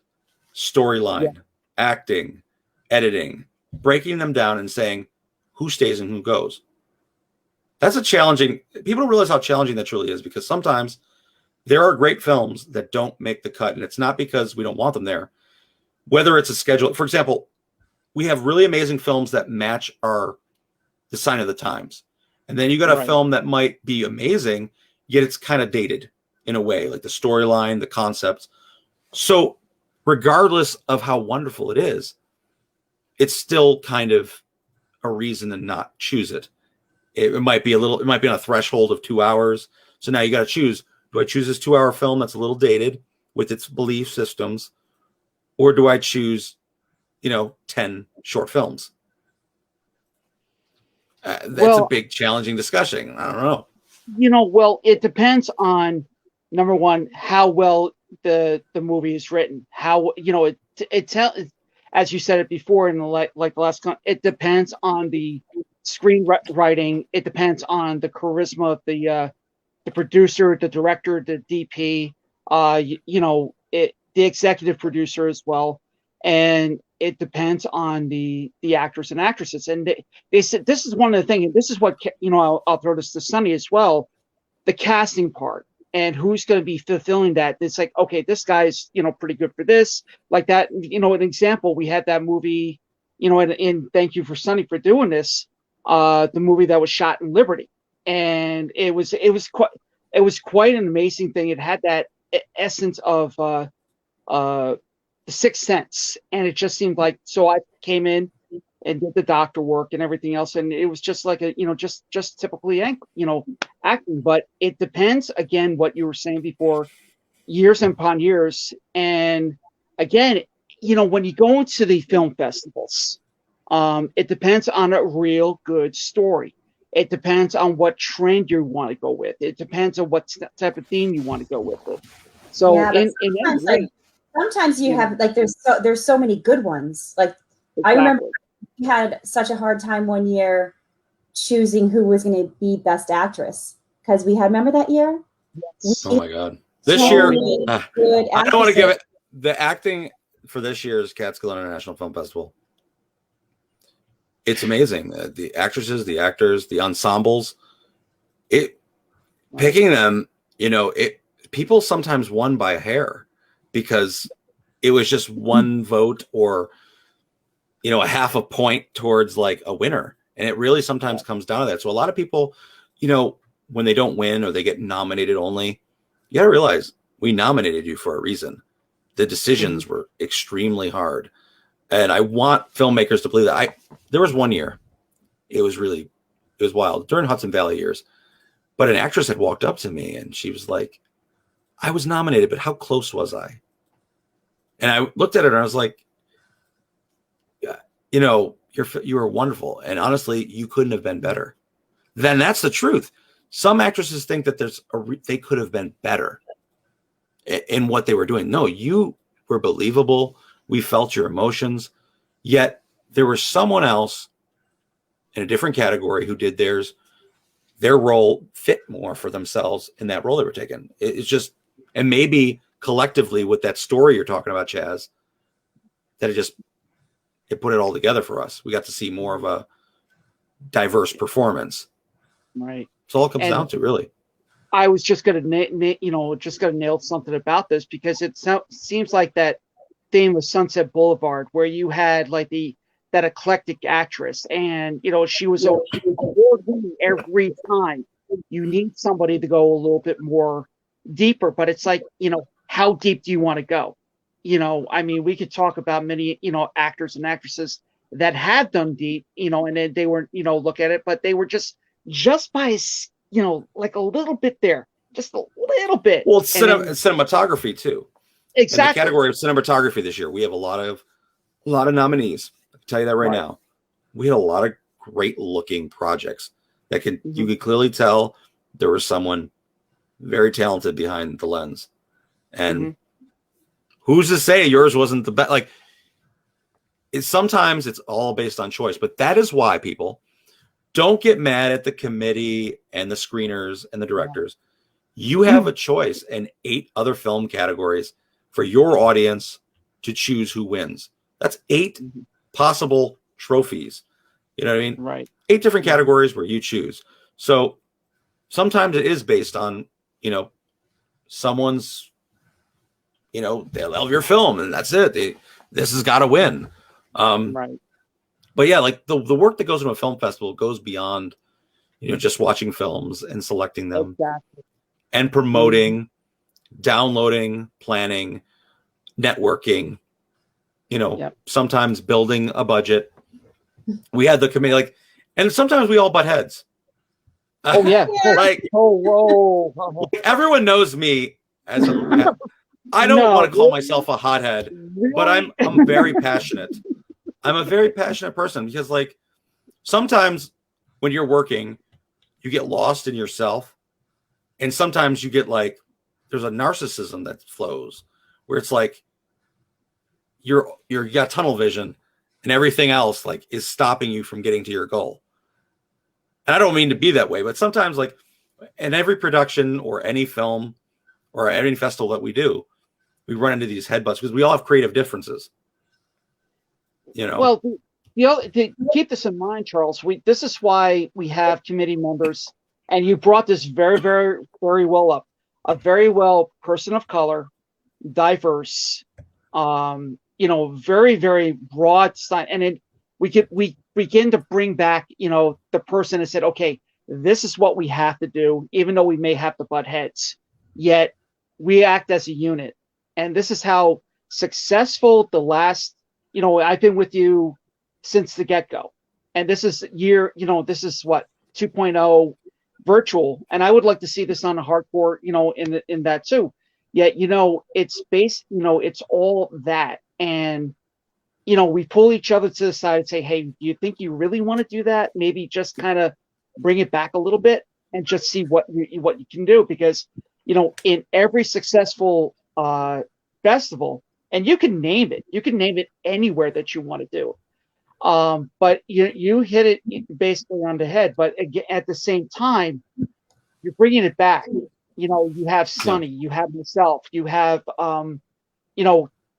storyline, acting, editing, breaking them down and saying who stays and who goes. That's people don't realize how challenging that truly is, because sometimes there are great films that don't make the cut, and it's not because we don't want them there. Whether it's a schedule, for example, we have really amazing films that match the sign of the times. And then you got a film that might be amazing, yet it's kind of dated in a way, like the storyline, the concepts. So regardless of how wonderful it is, it's still kind of a reason to not choose it. It might be on a threshold of 2 hours. So now you got to choose, do I choose this 2-hour film that's a little dated with its belief systems, or do I choose, 10 short films? That's a big challenging discussion. I don't know. Well, it depends on, number one, how well the movie is written. How, as you said it before in the the last, it depends on the screenwriting. It depends on the charisma of the producer, the director, the DP, the executive producer as well, and it depends on the actors and actresses. And they said this is one of the things, and this is what I'll throw this to Sunny as well, the casting part and who's going to be fulfilling that. It's like, okay, this guy's pretty good for this, like that. An example, we had that movie, and thank you for Sunny for doing this. The movie that was shot in Liberty, and it was quite an amazing thing. It had that essence of the Sixth Sense, and it just seemed like, so I came in and did the doctor work and everything else, and it was just like a just typically acting. But it depends, again, what you were saying before, years upon years. And again, when you go into the film festivals, it depends on a real good story. It depends on what trend you want to go with. It depends on what type of theme you want to go with it. So sometimes you have, like, there's so many good ones. Like, exactly. I remember we had such a hard time one year choosing who was going to be Best Actress, because we had, remember that year? Yes. Oh my God! This year, I don't want to give it. The acting for this year's Catskill International Film Festival, it's amazing. The actresses, the actors, the ensembles. Picking them, people sometimes won by a hair because it was just one vote or a half a point towards like a winner. And it really sometimes comes down to that. So a lot of people, when they don't win or they get nominated only, you got to realize we nominated you for a reason. The decisions were extremely hard. And I want filmmakers to believe that. There was one year, it was wild during Hudson Valley years, but an actress had walked up to me and she was like, I was nominated, but how close was I? And I looked at her and I was like, you were wonderful. And honestly, you couldn't have been better. Then that's the truth. Some actresses think that they could have been better in what they were doing. No, you were believable. We felt your emotions. Yet there was someone else in a different category who did their role fit more for themselves in that role they were taking. It's just, and maybe collectively with that story you're talking about, Chaz, that it put it all together for us. We got to see more of a diverse performance. Right. That's all it comes down to, really. I was just going to nail something about this, because it seems like that theme of Sunset Boulevard, where you had like that eclectic actress, and she was award-winning every time. You need somebody to go a little bit more deeper, but it's like, how deep do you want to go? I mean, we could talk about many, actors and actresses that have done deep, and then they were, look at it, but they were just by, like a little bit there, just a little bit. Well, it's cinematography too. Exactly. In the category of cinematography this year, we have a lot of nominees. I can tell you that right now. We had a lot of great looking projects that you could clearly tell there was someone very talented behind the lens. And who's to say yours wasn't the best? Like, sometimes it's all based on choice, but that is why people don't get mad at the committee and the screeners and the directors. You have a choice in 8 other film categories for your audience to choose who wins. That's 8 possible trophies. You know what I mean? Right. 8 different categories where you choose. So sometimes it is based on, someone's, they love your film and that's it. This has got to win. Right. But yeah, like the work that goes into a film festival goes beyond, just watching films and selecting them and promoting, downloading, planning, networking, sometimes building a budget. We had the committee, and sometimes we all butt heads. Oh yeah. Whoa. Everyone knows me as I don't want to call myself a hothead, but I'm very passionate. I'm a very passionate person, because sometimes when you're working, you get lost in yourself And sometimes you get like, there's a narcissism that flows where it's like you got tunnel vision and everything else like is stopping you from getting to your goal. And I don't mean to be that way, but sometimes like in every production or any film or any festival that we do, we run into these headbutts because we all have creative differences. You know. Well, to keep this in mind, Charles, this is why we have committee members, and you brought this very, very, very well up. A very well person of color, diverse, very, very broad style, and we begin to bring back, the person that said, okay, this is what we have to do, even though we may have to butt heads, yet we act as a unit. And this is how successful the last, I've been with you since the get-go. And this is this is what, 2.0 virtual. And I would like to see this on a hardcore, in that too. Yet, it's based, it's all that. And, we pull each other to the side and say, hey, do you think you really want to do that? Maybe just kind of bring it back a little bit and just see what you can do. Because, in every successful festival, and you can name it anywhere that you want to do. But you hit it basically on the head. But again, at the same time, you're bringing it back. You have Sonny, you have myself, you have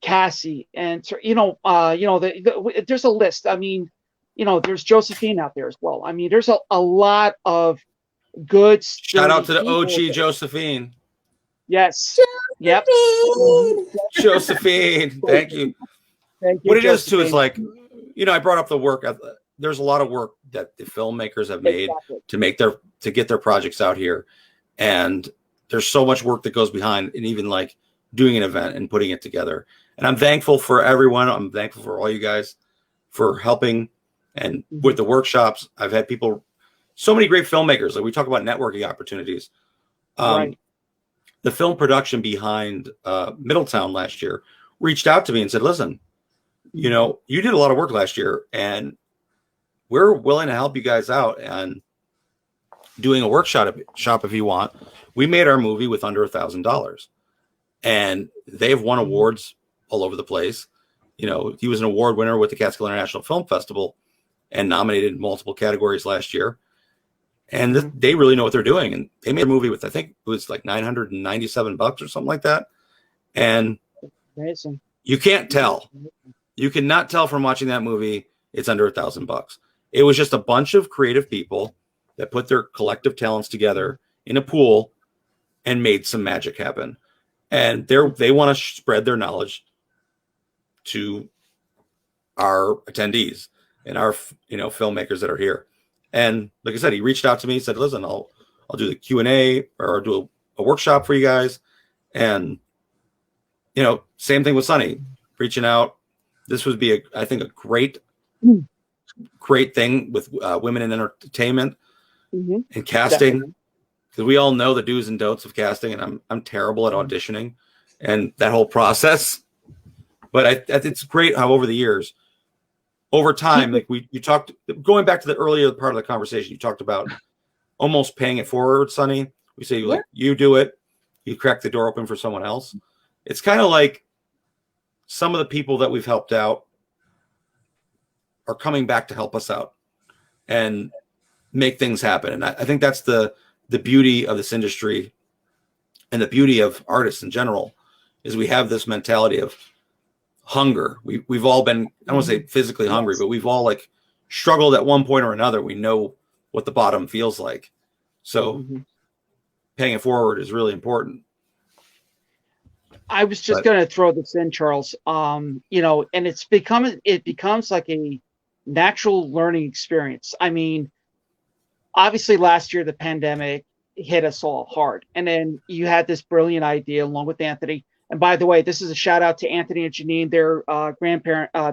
Cassie, and there's a list. I mean, there's Josephine out there as well. I mean, there's a lot of good. Shout out to the OG Josephine. Yes. Yep. Josephine. Thank you. Thank you. What it is too is like, I brought up the work. There's a lot of work that the filmmakers have made to get their projects out here, and there's so much work that goes behind, and even like doing an event and putting it together. And I'm thankful for everyone. I'm thankful for all you guys for helping, and with the workshops. I've had people, so many great filmmakers. Like we talk about networking opportunities. Right. The film production behind Middletown last year reached out to me and said, listen, you did a lot of work last year, and we're willing to help you guys out and doing a workshop if you want. We made our movie with under $1,000, and they've won awards all over the place. He was an award winner with the Catskill International Film Festival and nominated in multiple categories last year. And they really know what they're doing. And they made a movie with, I think it was like $997 or something like that. And amazing. You can't tell. You cannot tell from watching that movie it's under $1,000. It was just a bunch of creative people that put their collective talents together in a pool and made some magic happen. And they want to spread their knowledge to our attendees and our filmmakers that are here. And like I said, he reached out to me, said, listen, I'll do the Q&A or do a workshop for you guys. And, same thing with Sonny reaching out. This would be, I think, a great thing with women in entertainment and casting. Because we all know the do's and don'ts of casting, and I'm terrible at auditioning and that whole process. But it's great how over the years, over time, like you talked, going back to the earlier part of the conversation, you talked about almost paying it forward, Sonny. We say, like, you do it, you crack the door open for someone else. It's kind of like some of the people that we've helped out are coming back to help us out and make things happen. And I think that's the beauty of this industry and the beauty of artists in general is we have this mentality of hunger. We've all been, I don't want to say physically hungry, but we've all like struggled at one point or another. We know what the bottom feels like. So paying it forward is really important. I was just going to throw this in, Charles. And it becomes like a natural learning experience. I mean, obviously last year, the pandemic hit us all hard. And then you had this brilliant idea along with Anthony. And by the way, this is a shout out to Anthony and Janine. Their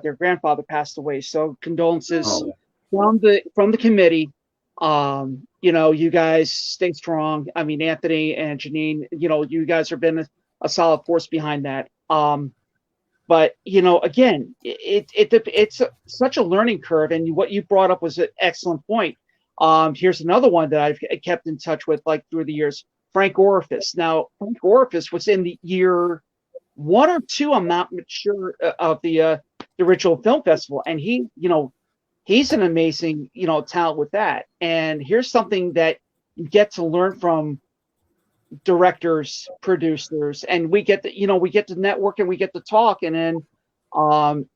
their grandfather passed away. So condolences from the committee. You guys stay strong. I mean, Anthony and Janine, you guys have been a solid force behind that. But again, it's such a learning curve. And what you brought up was an excellent point. Here's another one that I've kept in touch with like through the years. Frank Orifice. Now, Frank Orifice was in the year 1 or 2, I'm not sure, of the original film festival, and he's an amazing talent with that. And here's something that you get to learn from directors, producers, and we get to network and we get to talk, and then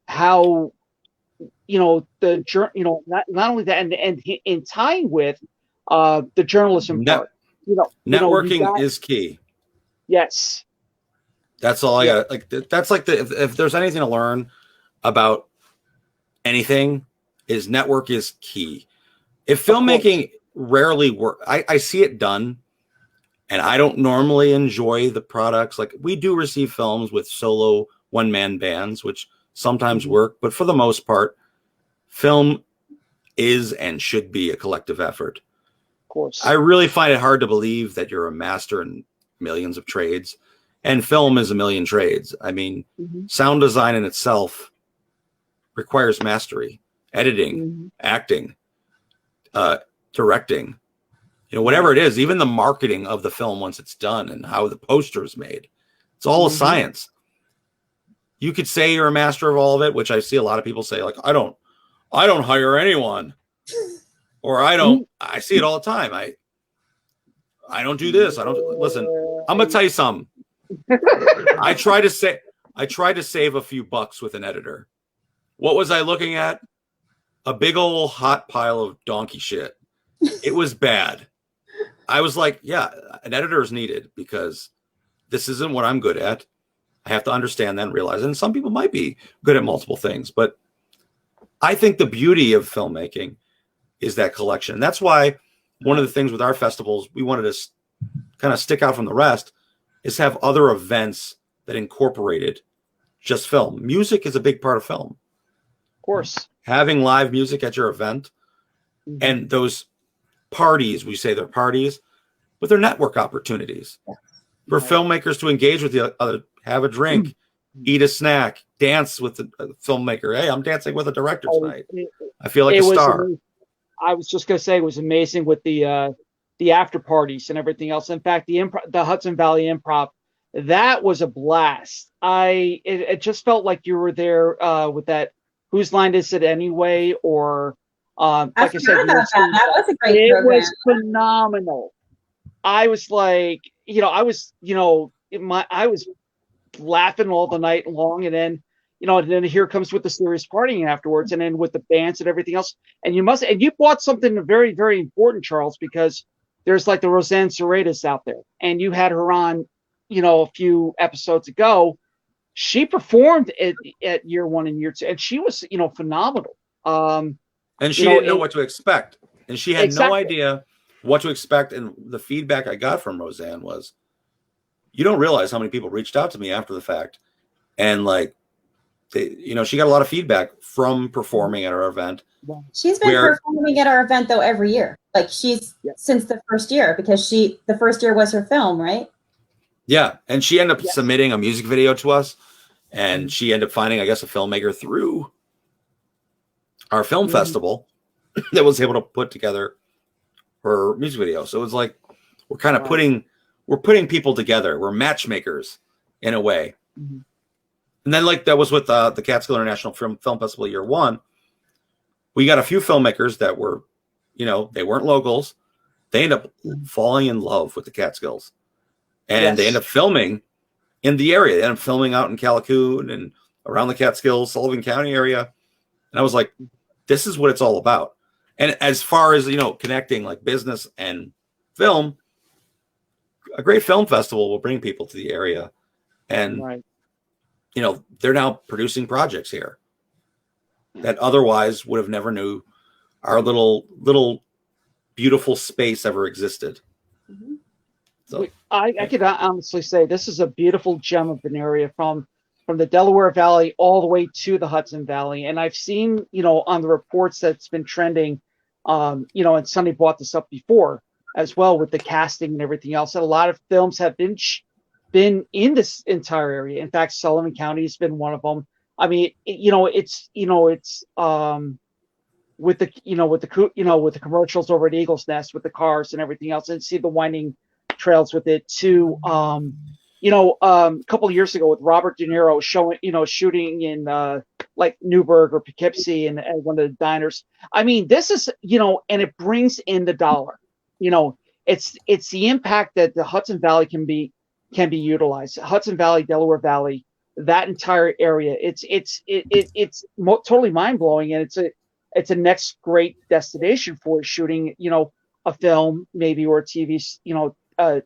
how not only that, and in tying with the journalism part. Networking is key. Yes. That's all I got. Like that's like if there's anything to learn about anything, is network is key. If filmmaking rarely work, I see it done, and I don't normally enjoy the products. Like we do receive films with solo one-man bands, which sometimes work, but for the most part, film is and should be a collective effort. Of course. I really find it hard to believe that you're a master in millions of trades, and film is a million trades. I mean, sound design in itself requires mastery, editing, acting, directing, whatever it is, even the marketing of the film once it's done and how the poster is made. It's all a science. You could say you're a master of all of it, which I see a lot of people say, like, I don't hire anyone, or I see it all the time. I don't do this. I don't listen. I'm going to tell you something. I tried to save a few bucks with an editor. What was I looking at? A big old hot pile of donkey shit. It was bad. I was like, yeah, an editor is needed because this isn't what I'm good at. I have to understand that and realize it. And some people might be good at multiple things, but I think the beauty of filmmaking is that collection. And that's why one of the things with our festivals, we wanted to kind of stick out from the rest, is have other events that incorporated just film. Music is a big part of film. Of course. Having live music at your event and those parties, we say they're parties, but they're network opportunities for filmmakers to engage with the other, have a drink, eat a snack, dance with the filmmaker. Hey, I'm dancing with a director tonight. I feel like a star. I was just going to say it was amazing with the after parties and everything else. In fact, the Hudson Valley Improv, that was a blast. It just felt like you were there with that Whose Line Is It Anyway? Or like I said, that was a great program. It was phenomenal. I was like, I was laughing all the night long, and then here comes with the serious partying afterwards, and then with the bands and everything else. And you bought something very, very important, Charles, because there's like the Roseanne Serratis out there, and you had her on, a few episodes ago. She performed at year 1 and year 2, and she was, phenomenal. And she didn't know what to expect, and she had no idea what to expect. And the feedback I got from Roseanne was, you don't realize how many people reached out to me after the fact, and like, she got a lot of feedback from performing at our event. She's been performing at our event though every year. Like since the first year, because the first year was her film, right? Yeah, and she ended up submitting a music video to us, and she ended up finding, I guess, a filmmaker through our film festival that was able to put together her music video. So it was like we're kind of putting people together. We're matchmakers in a way. And then, like that was with the Catskill International Film Festival year 1. We got a few filmmakers that were, they weren't locals. They ended up falling in love with the Catskills, and they ended up filming in the area. They ended up filming out in Callicoon and around the Catskills, Sullivan County area. And I was like, this is what it's all about. And as far as, connecting like business and film, a great film festival will bring people to the area, and they're now producing projects here that otherwise would have never knew our little beautiful space ever existed. So I could honestly say this is a beautiful gem of an area from the Delaware Valley all the way to the Hudson Valley. And I've seen, on the reports that's been trending, and Sonny brought this up before as well with the casting and everything else, that a lot of films have been in this entire area. In fact, Sullivan County has been one of them. I mean, it's with the commercials over at Eagles Nest with the cars and everything else, and see the winding trails with it to, a couple of years ago with Robert De Niro shooting in like Newburgh or Poughkeepsie and one of the diners. I mean, this is, and it brings in the dollar. It's the impact that the Hudson Valley can be utilized. Hudson Valley, Delaware Valley, that entire area. It's totally mind blowing, and it's a next great destination for shooting. A film maybe, or a TV, a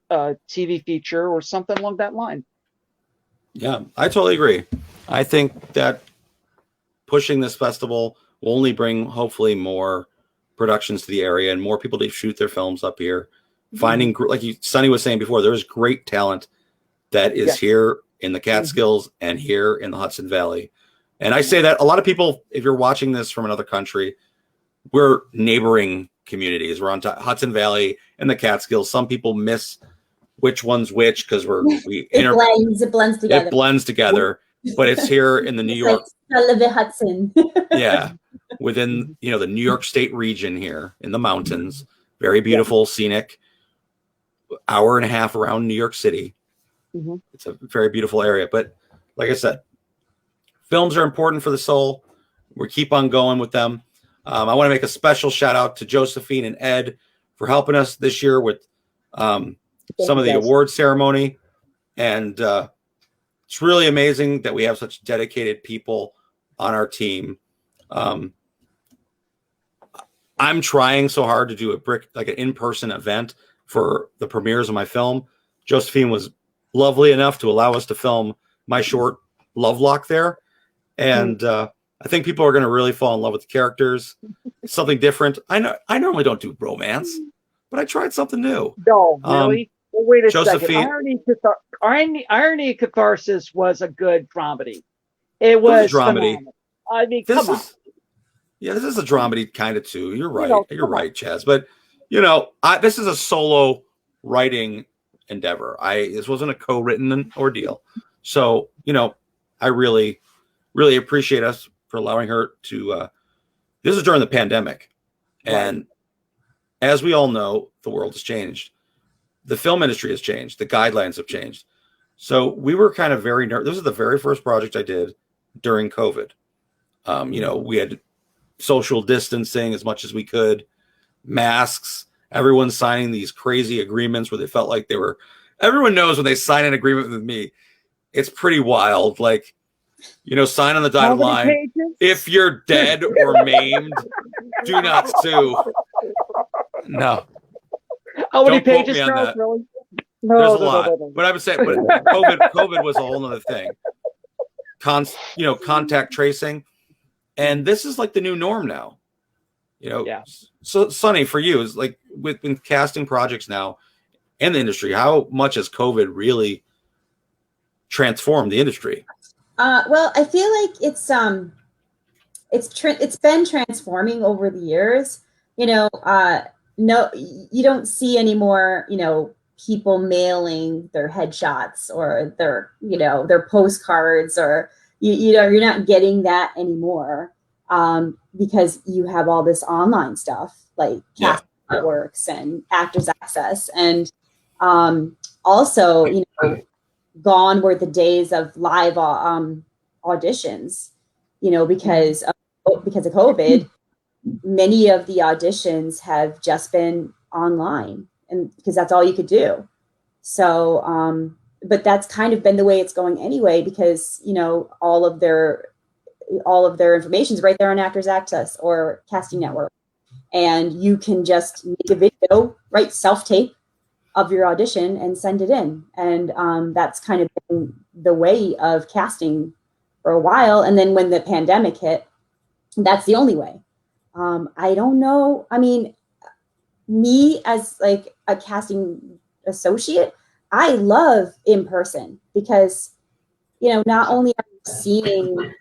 TV feature or something along that line. Yeah, I totally agree. I think that pushing this festival will only bring hopefully more productions to the area and more people to shoot their films up here. Finding, like Sonny was saying before, there's great talent that is here in the Catskills and here in the Hudson Valley. And I say that a lot of people, if you're watching this from another country, we're neighboring communities. We're on Hudson Valley and the Catskills. Some people miss which one's which because it blends together. It blends together, but it's here in the New York. Like Hudson. Yeah, within the New York State region here in the mountains. Very beautiful, scenic. Hour and a half around New York City. It's a very beautiful area. But like I said, films are important for the soul. We keep on going with them. I want to make a special shout out to Josephine and Ed for helping us this year with some of the award ceremony. And it's really amazing that we have such dedicated people on our team. I'm trying so hard to do an in-person event for the premieres of my film. Josephine was lovely enough to allow us to film my short Love Lock there. And I think people are going to really fall in love with the characters. It's something different. I normally don't do romance, but I tried something new. No, really? Well, wait a Josephine, second. Irony and Catharsis was a good dramedy. It was dramedy. Phenomenal. I mean, come on. Yeah, this is a dramedy kind of too. You're right. You're right, Chaz. But this is a solo writing endeavor. This wasn't a co-written ordeal. So, I really, really appreciate us for allowing her to. This is during the pandemic, and as we all know, the world has changed. The film industry has changed. The guidelines have changed. So we were kind of very nervous. This is the very first project I did during COVID. We had social distancing as much as we could, masks, everyone signing these crazy agreements where they felt like everyone knows when they sign an agreement with me, it's pretty wild. Like, sign on the dotted line. If you're dead or maimed, do not sue. No. How many pages, Charles? Really? No, there's a lot. No. But I would say, COVID was a whole other thing. Contact tracing. And this is like the new norm now. So Sonny, for you, is like with casting projects now in the industry, how much has COVID really transformed the industry? Well, I feel like it's been transforming over the years. No, you don't see any more, people mailing their headshots or their postcards, or you're not getting that anymore, because you have all this online stuff like cast networks and Actors Access, and also gone were the days of live auditions, because of COVID. Many of the auditions have just been online, and because that's all you could do. So, but that's kind of been the way it's going anyway, because all of their information is right there on Actors Access or Casting Network, and you can just make a video, write self-tape of your audition and send it in, and that's kind of been the way of casting for a while. And then when the pandemic hit, that's the only way. I don't know. I mean, me as like a casting associate, I love in person, because, not only are you seeing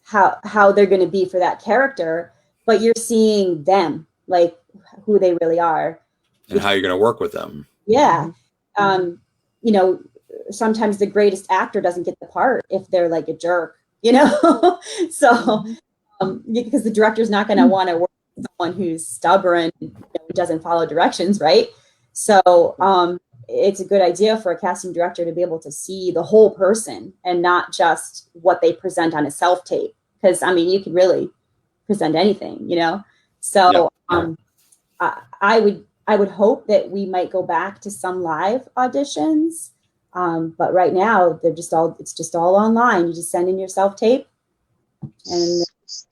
how they're going to be for that character, but you're seeing them, like who they really are. And how you're going to work with them. Yeah. Sometimes the greatest actor doesn't get the part if they're like a jerk, so. Because the director's not going to want to work with someone who's stubborn, doesn't follow directions, right? So it's a good idea for a casting director to be able to see the whole person and not just what they present on a self-tape. Because, I mean, you could really present anything, you know? So I would hope that we might go back to some live auditions. But right now it's just all online. You just send in your self-tape and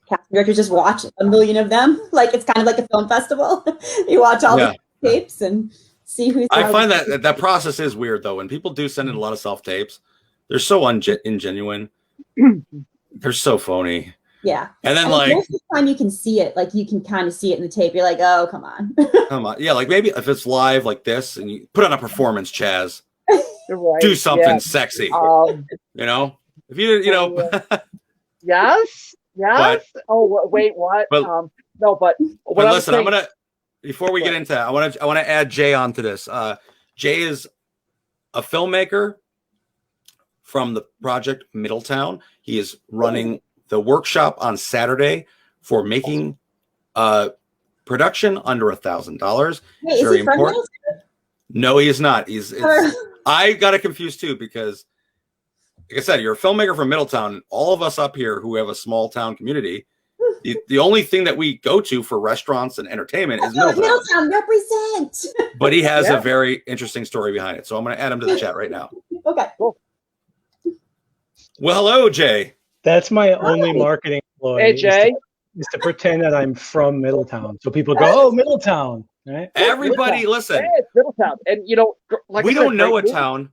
casting directors just watch a million of them. Like it's kind of like a film festival. You watch all the tapes and see who's. I find that process is weird though. When people do send in a lot of self-tapes, they're so ingenuine. They're so phony. Yeah. And then most of the time you can see it, like you can kind of see it in the tape. You're like, oh, come on. Come on. Yeah, like maybe if it's live like this and you put on a performance, Chaz. Right. Do something sexy. You know? If you know Yes. But, wait, what? But, no, but listen, I'm gonna before we get into that, I want to add Jay onto this. Jay is a filmmaker from the project Middletown. He is running the workshop on Saturday for making production under $1,000. Hey, very important. No, he is not. I got it confused too because, like I said, you're a filmmaker from Middletown. All of us up here who have a small town community, the only thing that we go to for restaurants and entertainment is Middletown. Middletown represent. But he has a very interesting story behind it, so I'm going to add him to the chat right now. Okay, cool. Well, hello, Jay. That's my only marketing employee. Hey, Jay. Is to pretend that I'm from Middletown, so people go, "Oh, Middletown!" Right? Everybody, listen. Hey, it's Middletown, and you know, like we don't know a town.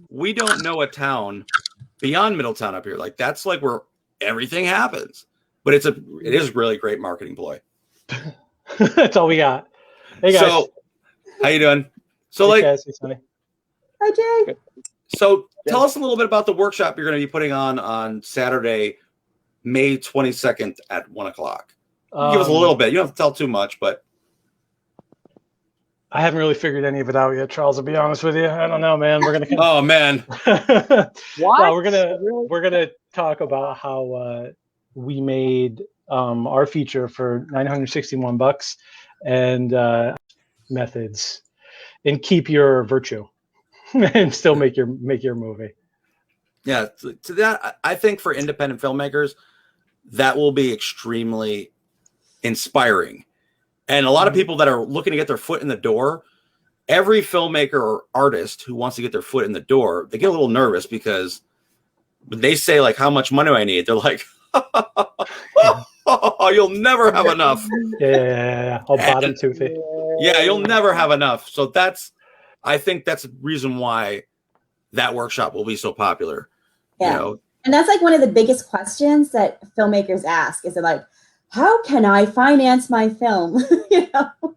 We don't know a town beyond Middletown up here. Like that's like where everything happens. But it is really great marketing ploy. That's all we got. Hey guys. So, how you doing? So hey, like, Sunny. Hi Jay. So tell us a little bit about the workshop you're going to be putting on Saturday, May 22nd at 1:00. Give us a little bit. You don't have to tell too much, but I haven't really figured any of it out yet, Charles. To be honest with you, I don't know, man. We're gonna. Oh man. What? No, we're gonna talk about how we made our feature for $961 and methods, and keep your virtue, and still make your movie. Yeah, to that, I think for independent filmmakers, that will be extremely inspiring. And a lot of people that are looking to get their foot in the door, every filmmaker or artist who wants to get their foot in the door, they get a little nervous because when they say like how much money I need, they're like, you'll never have enough. Yeah. All bottom toothy. Yeah, you'll never have enough. So I think that's the reason why that workshop will be so popular. Yeah. You know? And that's like one of the biggest questions that filmmakers ask is like, how can I finance my film? You know?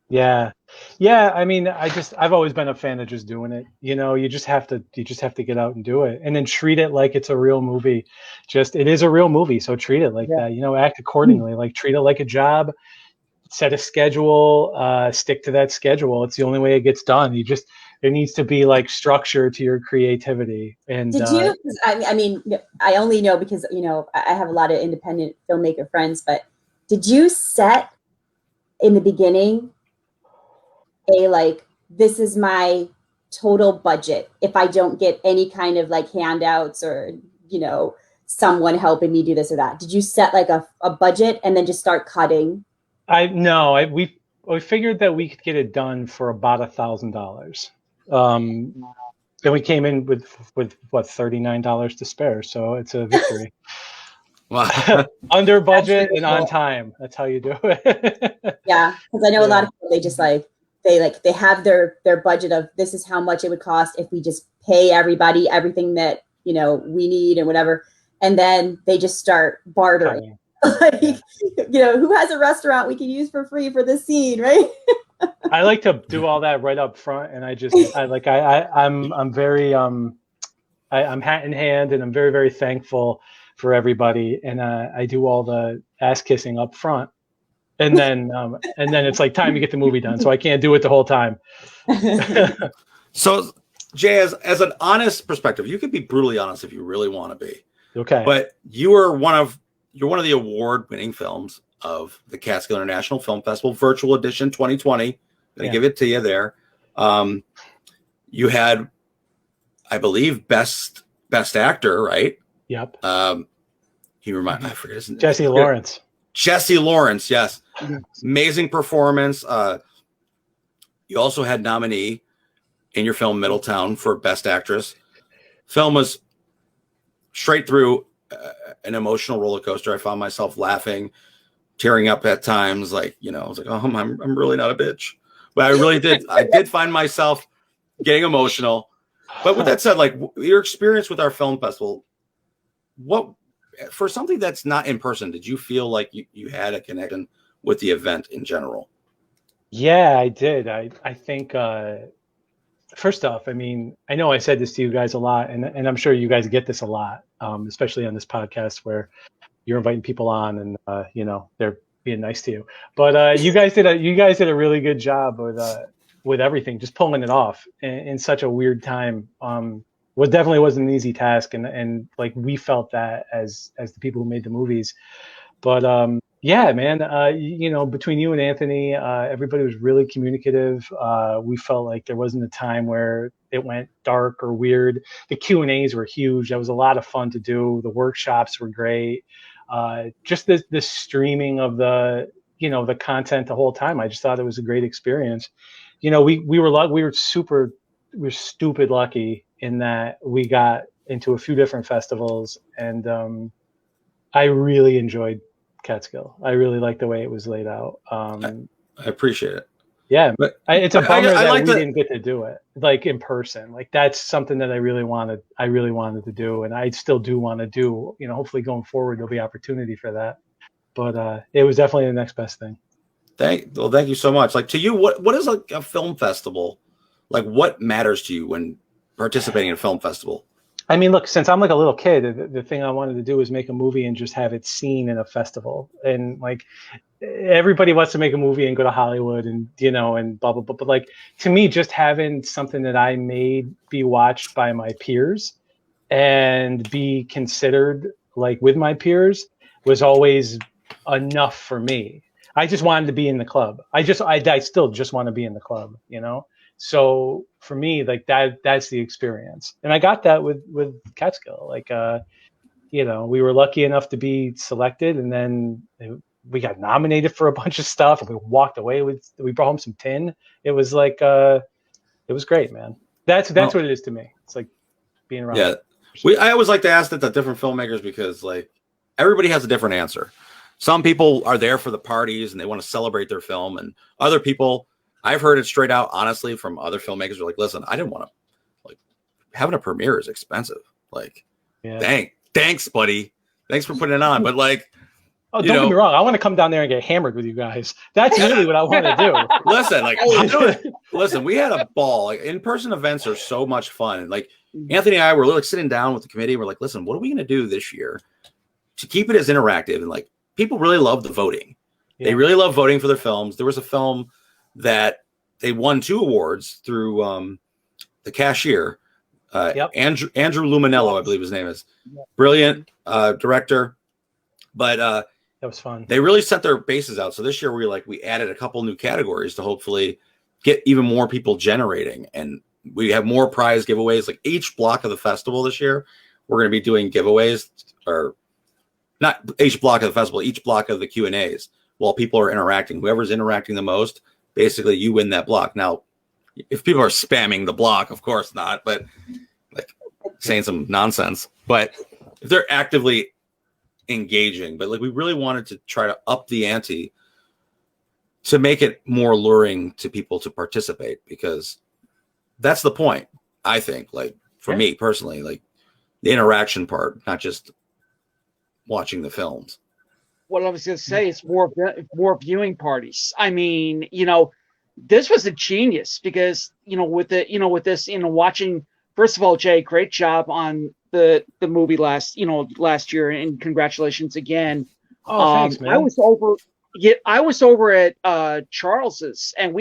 Yeah. I mean, I've always been a fan of just doing it. You know, you just have to get out and do it, and then treat it like it's a real movie. It is a real movie, so treat it like that. You know, act accordingly. Like treat it like a job. Set a schedule. Stick to that schedule. It's the only way it gets done. There needs to be like structure to your creativity. And did you? I mean, I only know because I have a lot of independent filmmaker friends. But did you set in the beginning this is my total budget if I don't get any kind of like handouts or someone helping me do this or that? Did you set like a budget and then just start cutting? We figured that we could get it done for about $1,000. Then we came in with what $39 to spare, so it's a victory. Wow. Under budget and on time. That's how you do it. Yeah, because I know a lot of people, they just they have their budget of this is how much it would cost if we just pay everybody everything that we need and whatever, and then they just start bartering. Who has a restaurant we can use for free for this scene, right? I like to do all that right up front, and I'm very I'm hat in hand, and I'm very, very thankful for everybody, and I do all the ass kissing up front, and then it's like time to get the movie done, so I can't do it the whole time. So, Jay, as an honest perspective, you could be brutally honest if you really want to be. Okay. But you're one of the award-winning films of the Catskill International Film Festival Virtual Edition 2020. Going to give it to you there. You had, I believe, best actor, right? Yep. He remind I forget his name. Jesse Lawrence. Jesse Lawrence, yes. Yes. Amazing performance. You also had nominee in your film Middletown for Best Actress. Film was straight through an emotional roller coaster. I found myself laughing, tearing up at times. Like, you know, I was like, oh, I'm really not a bitch. But I really did. I did find myself getting emotional. But with that said, like your experience with our film festival, what for something that's not in person, did you feel like you had a connection with the event in general? Yeah, I did. I think first off, I mean, I know I said this to you guys a lot, and I'm sure you guys get this a lot, especially on this podcast where you're inviting people on and you know, they're being nice to you. But you guys did a really good job with everything, just pulling it off in such a weird time. Definitely wasn't an easy task, and like we felt that as the people who made the movies. But yeah, man, you know, between you and Anthony, everybody was really communicative. We felt like there wasn't a time where it went dark or weird. The Q&As were huge. That was a lot of fun to do. The workshops were great. Just the streaming of the content the whole time. I just thought it was a great experience. You know, we were stupid lucky in that we got into a few different festivals, and I really enjoyed Catskill. I really like the way it was laid out. I appreciate it. Yeah, but it's a bummer that we didn't get to do it like in person. Like that's something that I really wanted to do, and I still do want to do. You know, hopefully going forward there'll be opportunity for that. But it was definitely the next best thing. Thank you so much. Like to you, what is like a film festival? Like what matters to you when participating in a film festival? I mean, look, since I'm like a little kid, the thing I wanted to do was make a movie and just have it seen in a festival. And like everybody wants to make a movie and go to Hollywood and, you know, and blah, blah, blah. But like to me, just having something that I made be watched by my peers and be considered like with my peers was always enough for me. I just wanted to be in the club. I still just want to be in the club, you know? So for me, like that's the experience. And I got that with Catskill. Like, you know, we were lucky enough to be selected, and then we got nominated for a bunch of stuff, and we walked away we brought home some tin. It was like, it was great, man. That's what it is to me. It's like being around. Yeah. I always like to ask that to different filmmakers because like everybody has a different answer. Some people are there for the parties and they want to celebrate their film, and other people, I've heard it straight out, honestly, from other filmmakers. Are like, listen, I didn't want to. Like, having a premiere is expensive. Like, yeah. Thanks, buddy. Thanks for putting it on. But like, don't get me wrong. I want to come down there and get hammered with you guys. That's really what I want to do. Listen, like, listen, we had a ball. Like, in-person events are so much fun. And like, Anthony and I were like sitting down with the committee. We're like, listen, what are we going to do this year to keep it as interactive? And like, people really love the voting. Yeah. They really love voting for their films. There was a film that they won 2 awards through the cashier, Andrew Luminello, I believe his name is. Brilliant director, but that was fun. They really set their bases out. So this year we added a couple new categories to hopefully get even more people generating, and we have more prize giveaways. Like each block of the festival this year, we're going to be doing giveaways, or not each block of the festival, each block of the Q&As while people are interacting. Whoever's interacting the most, basically you win that block. Now, if people are spamming the block, of course not, but like saying some nonsense. But if they're actively engaging, but like we really wanted to try to up the ante to make it more alluring to people to participate, because that's the point, I think. Like for me personally, like the interaction part, not just watching the films. What I was going to say is more viewing parties. I mean, you know, this was a genius because, you know, with this, you know, watching, first of all, Jay, great job on the movie last year, and congratulations again. Oh, thanks, man. I was over at Charles's, and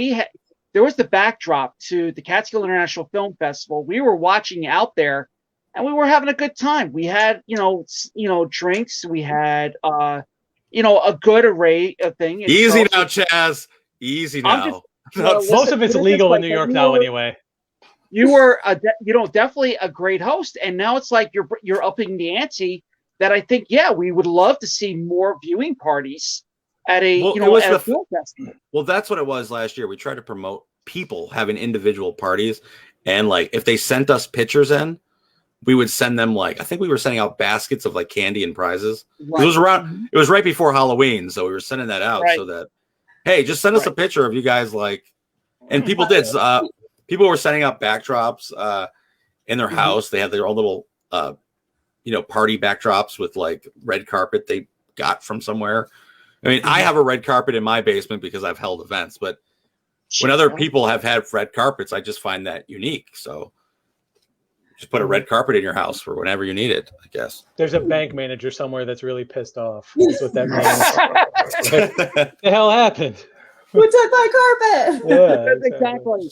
there was the backdrop to the Catskill International Film Festival. We were watching out there, and we were having a good time. We had, you know, drinks. We had, a good array of things. Easy now, Chaz. Easy now. Most of it's legal in New York now, anyway. You were definitely a great host, and now it's like you're upping the ante. That I think, we would love to see more viewing parties at a at a film festival. Well, that's what it was last year. We tried to promote people having individual parties, and like if they sent us pictures in, we would send them I think we were sending out baskets of like candy and prizes. Right. It was around. It was right before Halloween, so we were sending that out so that hey, just send us a picture of you guys and people did. People were sending out backdrops in their house. They had their own little party backdrops with like red carpet they got from somewhere. I mean, I have a red carpet in my basement because I've held events, but when other people have had red carpets, I just find that unique. So just put a red carpet in your house for whenever you need it, I guess. There's a bank manager somewhere that's really pissed off. That's what that means. What the hell happened? Who took my carpet? Yeah, exactly.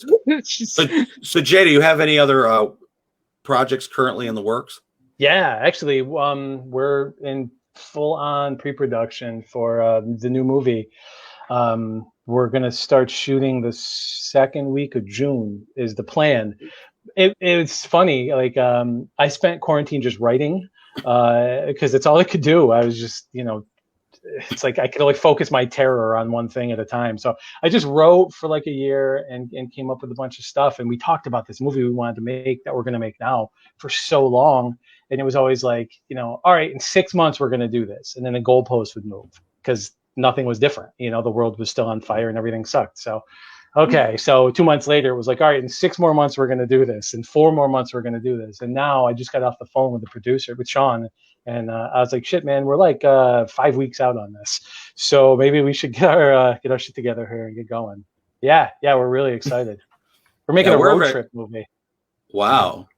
So Jay, do you have any other projects currently in the works? Yeah, actually, we're in full-on pre-production for the new movie. We're going to start shooting the second week of June is the plan. It's funny. I spent quarantine just writing because it's all I could do. I was just, it's like I could only focus my terror on one thing at a time. So I just wrote for like a year and came up with a bunch of stuff. And we talked about this movie we wanted to make that we're going to make now for so long. And it was always like, all right, in 6 months, we're going to do this. And then the goalpost would move because nothing was different. The world was still on fire and everything sucked. So, okay. So 2 months later, it was like, all right, in 6 more months, we're going to do this. In 4 more months, we're going to do this. And now I just got off the phone with the producer, with Sean. And I was like, shit, man, we're like 5 weeks out on this. So maybe we should get our shit together here and get going. Yeah, we're really excited. We're making a road trip movie. Wow.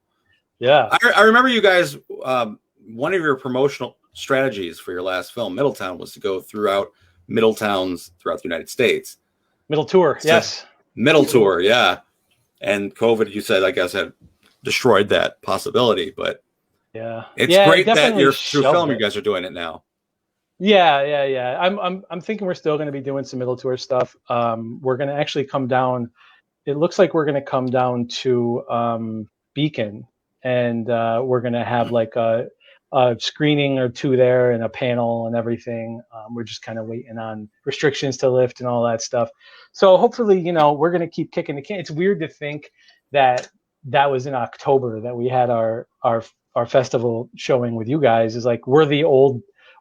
Yeah. I remember you guys, one of your promotional strategies for your last film, Middletown, was to go throughout Middletowns throughout the United States. Middle tour, yes. Middle tour, yeah. And COVID, you said, I guess, had destroyed that possibility, but yeah, it's great that you're through film. You guys are doing it now. Yeah. I'm thinking we're still going to be doing some middle tour stuff. We're going to actually come down. It looks like we're going to come down to Beacon, and we're going to have like a screening or two there and a panel and everything. We're just kind of waiting on restrictions to lift and all that stuff. So hopefully, we're going to keep kicking the can. It's weird to think that was in October that we had our festival showing with you guys. Is like we're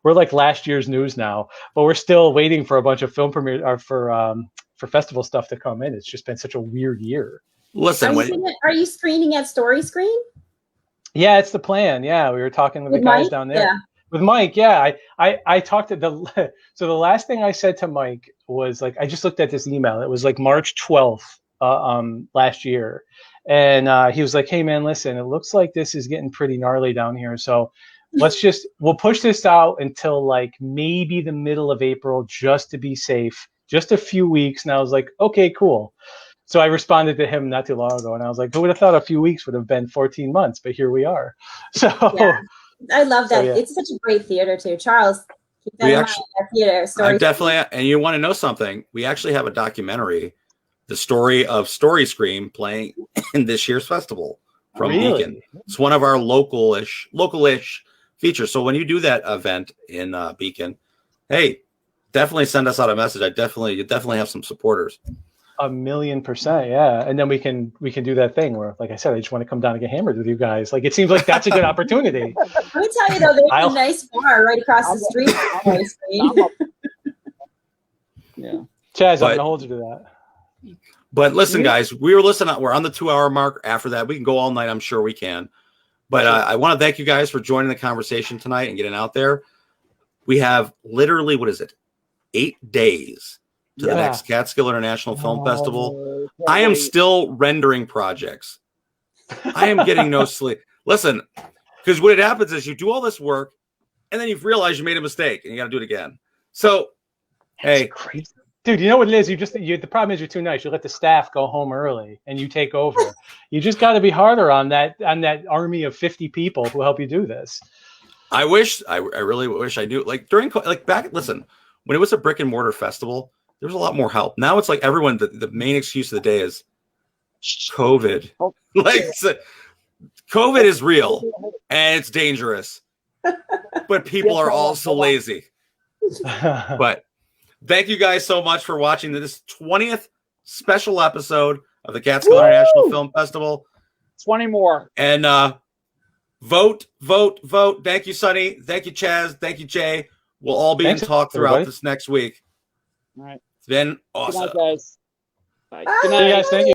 like last year's news now, but we're still waiting for a bunch of film premieres or for festival stuff to come in. It's just been such a weird year. Listen, are you screening at Story Screen? Yeah, it's the plan. Yeah, we were talking with the guys Mike? down there. Yeah. With Mike, yeah. I talked to so the last thing I said to Mike was like, I just looked at this email. It was like March 12th last year. And he was like, hey man, listen, it looks like this is getting pretty gnarly down here. So we'll push this out until like maybe the middle of April, just to be safe, just a few weeks. And I was like, okay, cool. So I responded to him not too long ago, and I was like, who would have thought a few weeks would have been 14 months? But here we are. So yeah. I love that. So, yeah. It's such a great theater too. Charles, keep that in mind. That theater story. Definitely, and you want to know something? We actually have a documentary, the story of Story Scream, playing in this year's festival from Beacon. It's one of our localish features. So when you do that event in Beacon, hey, definitely send us out a message. You definitely have some supporters. 1,000,000%, yeah. And then we can do that thing where, like I said, I just want to come down and get hammered with you guys. Like it seems like that's a good opportunity. Let me tell you though, there's a nice bar right across the street. Yeah, Chaz, I'm gonna hold you to that. But listen, guys, we're on the 2 hour mark. After that, we can go all night. I'm sure we can. But I want to thank you guys for joining the conversation tonight and getting out there. We have literally, 8 days to the next Catskill International Film Festival. I am still rendering projects. I am getting no sleep. Listen, because what happens is you do all this work and then you realize you made a mistake and you got to do it again. So, that's crazy. Dude, you know what it is? The problem is you're too nice. You let the staff go home early and you take over. You just got to be harder on that army of 50 people who help you do this. I really wish I knew, listen, when it was a brick and mortar festival, there was a lot more help. Now it's like everyone, the main excuse of the day is COVID. Like, COVID is real and it's dangerous, but people are also lazy. But thank you guys so much for watching this 20th special episode of the Catskill International Film Festival. 20 more. And vote. Thank you, Sonny. Thank you, Chaz. Thank you, Jay. We'll all be in talk throughout this next week. All right. It's been awesome. Good night, guys. Bye. Bye. Good night, guys. Thank you.